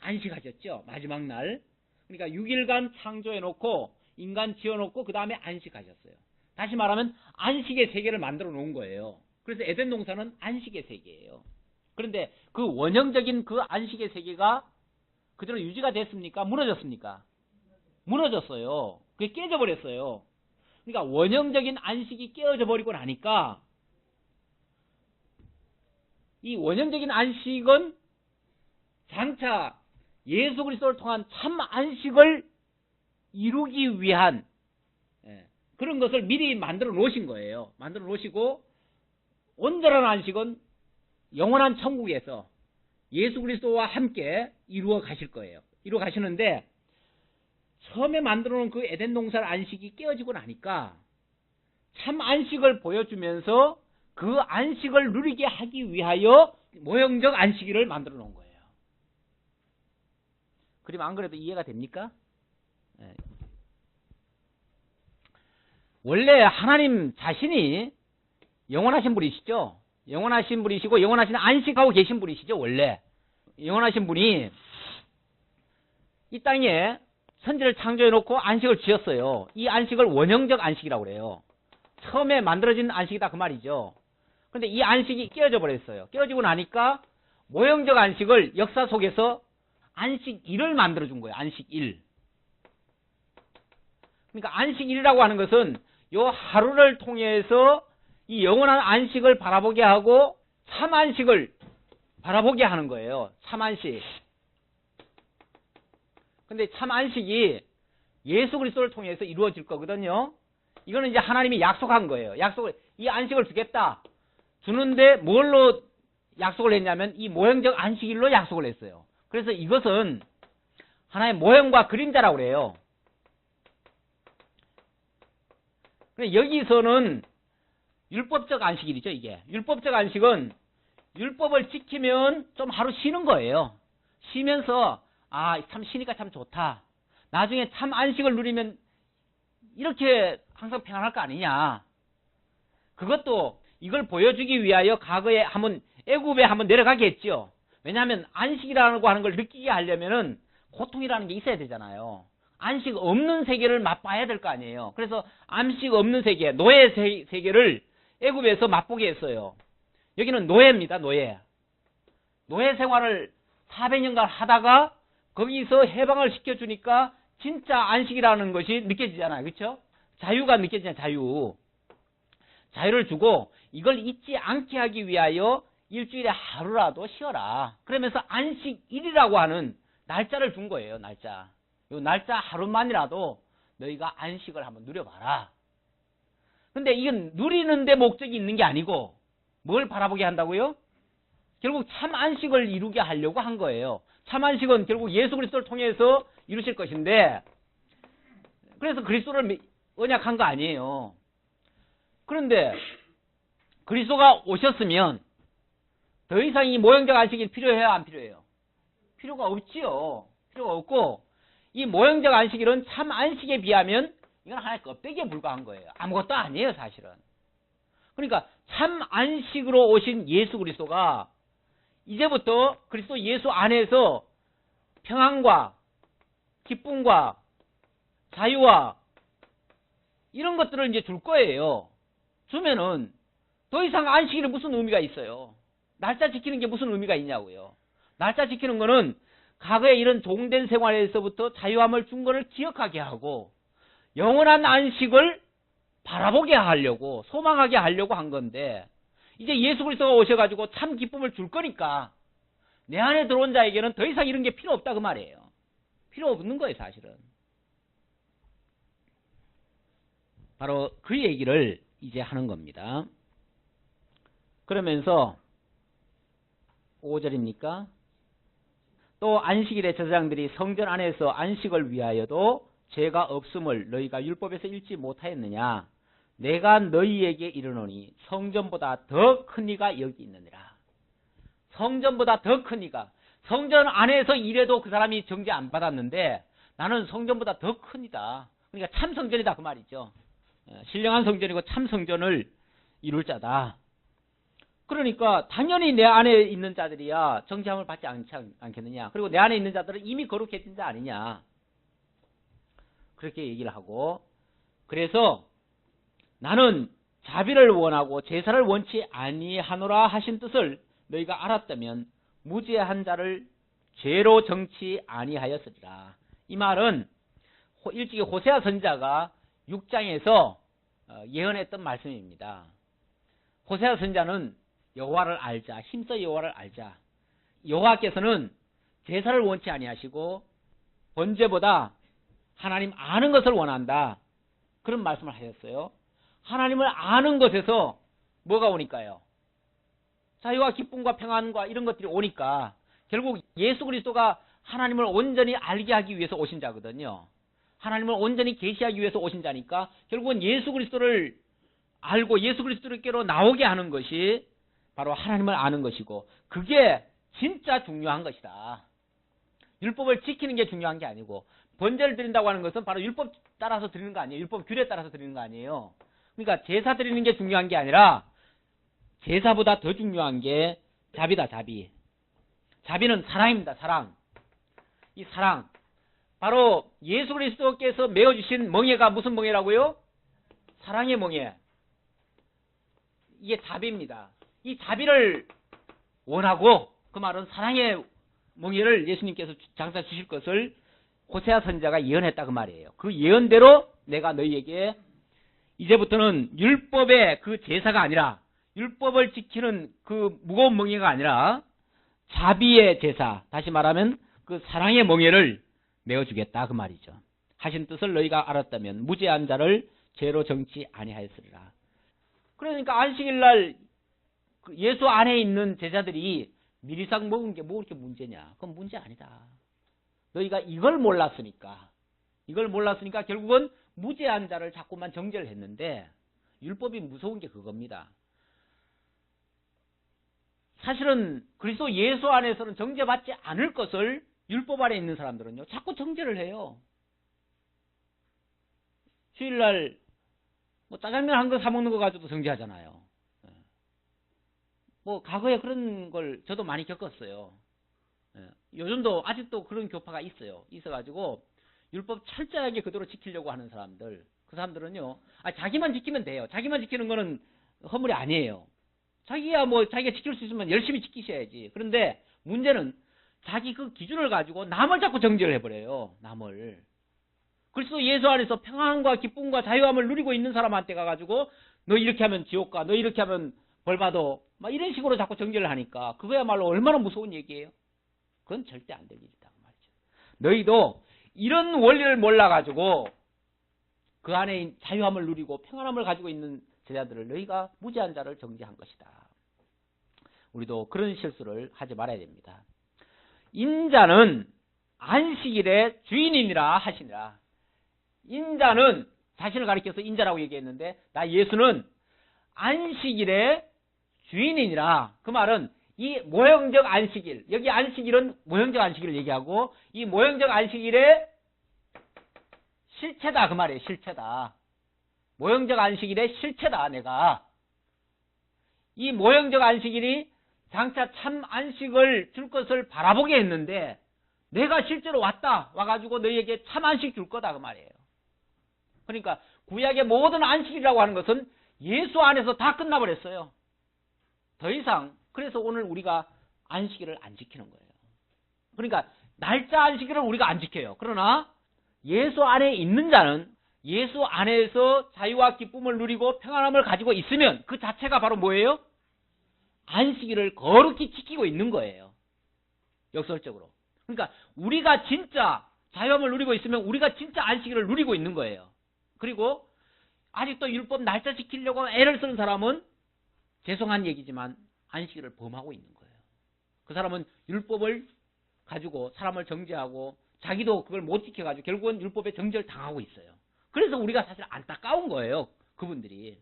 안식하셨죠. 마지막 날. 그러니까 6일간 창조해 놓고 인간 지어 놓고 그 다음에 안식하셨어요. 다시 말하면 안식의 세계를 만들어 놓은 거예요. 그래서 에덴 동산은 안식의 세계예요. 그런데 그 원형적인 그 안식의 세계가 그대로 유지가 됐습니까? 무너졌습니까? 무너졌어요. 그게 깨져 버렸어요. 그러니까 원형적인 안식이 깨어져 버리고 나니까 이 원형적인 안식은 장차 예수 그리스도를 통한 참 안식을 이루기 위한 그런 것을 미리 만들어 놓으신 거예요. 만들어 놓으시고 온전한 안식은 영원한 천국에서 예수 그리스도와 함께 이루어 가실 거예요. 이루어 가시는데 처음에 만들어 놓은 그 에덴 동산 안식이 깨어지고 나니까 참 안식을 보여주면서 그 안식을 누리게 하기 위하여 모형적 안식일을 만들어 놓은 거예요. 그러면 안 그래도 이해가 됩니까? 원래 하나님 자신이 영원하신 분이시죠. 영원하신 분이시고 영원하신 안식하고 계신 분이시죠. 원래 영원하신 분이 이 땅에 천지를 창조해 놓고 안식을 지었어요. 이 안식을 원형적 안식이라고 그래요. 처음에 만들어진 안식이다 그 말이죠. 그런데 이 안식이 깨어져 버렸어요. 깨어지고 나니까 모형적 안식을 역사 속에서 안식일을 만들어준 거예요. 안식일. 그러니까 안식일이라고 하는 것은 요 하루를 통해서 이 영원한 안식을 바라보게 하고 참 안식을 바라보게 하는 거예요. 참 안식. 근데 참 안식이 예수 그리스도를 통해서 이루어질 거거든요. 이거는 이제 하나님이 약속한 거예요. 이 안식을 주겠다. 주는데 뭘로 약속을 했냐면 이 모형적 안식일로 약속을 했어요. 그래서 이것은 하나의 모형과 그림자라고 그래요. 여기서는 율법적 안식일이죠, 이게. 율법적 안식은 율법을 지키면 좀 하루 쉬는 거예요. 쉬면서 참 쉬니까 참 좋다. 나중에 참 안식을 누리면 이렇게 항상 평안할 거 아니냐. 그것도 이걸 보여주기 위하여 과거에 애굽에 한번 내려가게 했죠. 왜냐하면 안식이라고 하는 걸 느끼게 하려면은 고통이라는 게 있어야 되잖아요. 안식 없는 세계를 맛봐야 될 거 아니에요. 그래서 안식 없는 세계, 노예 세계를 애굽에서 맛보게 했어요. 여기는 노예입니다. 노예 생활을 400년간 하다가 거기서 해방을 시켜주니까 진짜 안식이라는 것이 느껴지잖아요. 그렇죠? 자유가 느껴지잖아요. 자유를 주고 이걸 잊지 않게 하기 위하여 일주일에 하루라도 쉬어라. 그러면서 안식일이라고 하는 날짜를 준 거예요. 날짜. 요 날짜 하루만이라도 너희가 안식을 한번 누려봐라. 근데 이건 누리는데 목적이 있는 게 아니고 뭘 바라보게 한다고요? 결국 참 안식을 이루게 하려고 한 거예요. 참 안식은 결국 예수 그리스도를 통해서 이루실 것인데 그래서 그리스도를 언약한 거 아니에요. 그런데 그리스도가 오셨으면 더 이상 이 모형적 안식이 필요해요? 안 필요해요? 필요가 없지요. 필요가 없고 이 모형적 안식일은 참 안식에 비하면 이건 하나의 껍데기에 불과한 거예요. 아무것도 아니에요, 사실은. 그러니까 참 안식으로 오신 예수 그리스도가 이제부터 그리스도 예수 안에서 평안과 기쁨과 자유와 이런 것들을 이제 줄 거예요. 주면은 더 이상 안식일에 무슨 의미가 있어요? 날짜 지키는 게 무슨 의미가 있냐고요. 날짜 지키는 거는 과거에 이런 종된 생활에서부터 자유함을 준 거를 기억하게 하고 영원한 안식을 바라보게 하려고 소망하게 하려고 한 건데 이제 예수 그리스도가 오셔가지고 참 기쁨을 줄 거니까 내 안에 들어온 자에게는 더 이상 이런 게 필요 없다 그 말이에요. 필요 없는 거예요, 사실은. 바로 그 얘기를 이제 하는 겁니다. 그러면서 5절입니까? 또 안식일에 제사장들이 성전 안에서 안식을 위하여도 죄가 없음을 너희가 율법에서 읽지 못하였느냐? 내가 너희에게 이르노니 성전보다 더 큰 이가 여기 있느니라. 성전보다 더 큰 이가, 성전 안에서 일해도 그 사람이 정죄 안 받았는데 나는 성전보다 더 큰 이다. 그러니까 참 성전이다 그 말이죠. 신령한 성전이고 참 성전을 이룰 자다. 그러니까 당연히 내 안에 있는 자들이야 정죄함을 받지 않겠느냐. 그리고 내 안에 있는 자들은 이미 거룩해진 자 아니냐. 그렇게 얘기를 하고, 그래서 나는 자비를 원하고 제사를 원치 아니하노라 하신 뜻을 너희가 알았다면 무죄한 자를 죄로 정치 아니하였으리라. 이 말은 일찍이 호세아 선지자가 6장에서 예언했던 말씀입니다. 호세아 선지자는 여호와를 알자, 힘써 여호와를 알자. 여호와께서는 제사를 원치 아니하시고 번제보다 하나님 아는 것을 원한다. 그런 말씀을 하셨어요. 하나님을 아는 것에서 뭐가 오니까요? 자유와 기쁨과 평안과 이런 것들이 오니까 결국 예수 그리스도가 하나님을 온전히 알게 하기 위해서 오신 자거든요. 하나님을 온전히 계시하기 위해서 오신 자니까 결국은 예수 그리스도를 알고 예수 그리스도께로 나오게 하는 것이 바로 하나님을 아는 것이고, 그게 진짜 중요한 것이다. 율법을 지키는 게 중요한 게 아니고, 번제를 드린다고 하는 것은 바로 율법 따라서 드리는 거 아니에요. 율법 규례에 따라서 드리는 거 아니에요. 그러니까 제사 드리는 게 중요한 게 아니라 제사보다 더 중요한 게 자비다. 자비는 사랑입니다. 사랑. 이 사랑, 바로 예수 그리스도께서 메어주신 멍에가 무슨 멍에라고요? 사랑의 멍에. 이게 자비입니다. 이 자비를 원하고, 그 말은 사랑의 멍에를 예수님께서 장사 주실 것을 호세아 선지자가 예언했다 그 말이에요. 그 예언대로 내가 너희에게 이제부터는 율법의 그 제사가 아니라, 율법을 지키는 그 무거운 멍에가 아니라 자비의 제사, 다시 말하면 그 사랑의 멍에를 메어주겠다 그 말이죠. 하신 뜻을 너희가 알았다면 무죄한 자를 죄로 정치 아니하였으리라. 그러니까 안식일날 예수 안에 있는 제자들이 미리상 먹은 게 뭐 그렇게 문제냐? 그건 문제 아니다. 너희가 이걸 몰랐으니까 결국은 무죄한 자를 자꾸만 정죄를 했는데, 율법이 무서운 게 그겁니다. 사실은 그리스도 예수 안에서는 정죄받지 않을 것을 율법 안에 있는 사람들은요 자꾸 정죄를 해요. 주일날 뭐 짜장면 한 거 사 먹는 거 가지고도 정죄하잖아요. 뭐 과거에 그런 걸 저도 많이 겪었어요. 요즘도 아직도 그런 교파가 있어가지고 율법 철저하게 그대로 지키려고 하는 사람들, 그 사람들은요 자기만 지키면 돼요. 자기만 지키는 거는 허물이 아니에요. 자기가 지킬 수 있으면 열심히 지키셔야지. 그런데 문제는 자기 그 기준을 가지고 남을 자꾸 정죄를 해버려요. 남을. 그리스도 예수 안에서 평안과 기쁨과 자유함을 누리고 있는 사람한테 가가지고 너 이렇게 하면 지옥 가, 너 이렇게 하면 벌 받아, 막 이런 식으로 자꾸 정죄를 하니까 그거야말로 얼마나 무서운 얘기예요. 그건 절대 안 될 일이다 그 말이죠. 너희도 이런 원리를 몰라가지고 그 안에 자유함을 누리고 평안함을 가지고 있는 제자들을 너희가 무죄한 자를 정죄한 것이다. 우리도 그런 실수를 하지 말아야 됩니다. 인자는 안식일의 주인이니라 하시니라. 인자는 자신을 가리켜서 인자라고 얘기했는데, 나 예수는 안식일의 주인이니라. 그 말은 이 모형적 안식일, 여기 안식일은 모형적 안식일을 얘기하고 이 모형적 안식일의 실체다 그 말이에요. 실체다. 모형적 안식일의 실체다. 내가 이 모형적 안식일이 장차 참 안식을 줄 것을 바라보게 했는데, 내가 실제로 와가지고 너희에게 참 안식 줄 거다 그 말이에요. 그러니까 구약의 모든 안식이라고 하는 것은 예수 안에서 다 끝나버렸어요. 더 이상. 그래서 오늘 우리가 안식일을 안 지키는 거예요. 그러니까 날짜 안식일을 우리가 안 지켜요. 그러나 예수 안에 있는 자는 예수 안에서 자유와 기쁨을 누리고 평안함을 가지고 있으면 그 자체가 바로 뭐예요? 안식일을 거룩히 지키고 있는 거예요. 역설적으로. 그러니까 우리가 진짜 자유함을 누리고 있으면 우리가 진짜 안식일을 누리고 있는 거예요. 그리고 아직도 율법 날짜 지키려고 애를 쓰는 사람은 죄송한 얘기지만 안식일을 범하고 있는 거예요. 그 사람은 율법을 가지고 사람을 정죄하고 자기도 그걸 못 지켜가지고 결국은 율법에 정죄를 당하고 있어요. 그래서 우리가 사실 안타까운 거예요. 그분들이.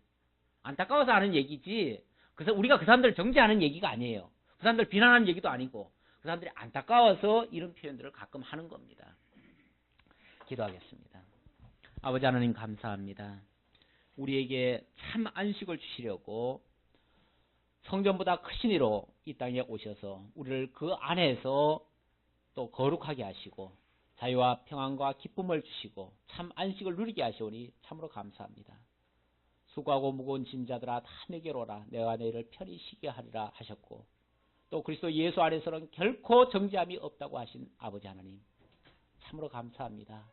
안타까워서 하는 얘기지. 그래서 우리가 그 사람들을 정죄하는 얘기가 아니에요. 그 사람들 비난하는 얘기도 아니고 그 사람들이 안타까워서 이런 표현들을 가끔 하는 겁니다. 기도하겠습니다. 아버지 하나님 감사합니다. 우리에게 참 안식을 주시려고 성전보다 크신 이로 이 땅에 오셔서 우리를 그 안에서 또 거룩하게 하시고 자유와 평안과 기쁨을 주시고 참 안식을 누리게 하시오니 참으로 감사합니다. 수고하고 무거운 짐자들아 다 내게로 오라. 내가 너희를 편히 쉬게 하리라 하셨고 또 그리스도 예수 안에서는 결코 정죄함이 없다고 하신 아버지 하나님 참으로 감사합니다.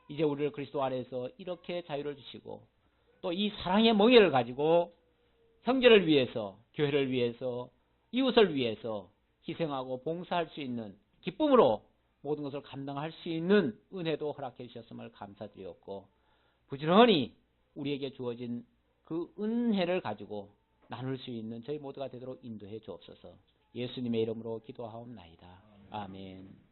이제 우리를 그리스도 안에서 이렇게 자유를 주시고 또 이 사랑의 멍에를 가지고 형제를 위해서 교회를 위해서 이웃을 위해서 희생하고 봉사할 수 있는 기쁨으로 모든 것을 감당할 수 있는 은혜도 허락해 주셨음을 감사드렸고 부지런히 우리에게 주어진 그 은혜를 가지고 나눌 수 있는 저희 모두가 되도록 인도해 주옵소서. 예수님의 이름으로 기도하옵나이다. 아멘.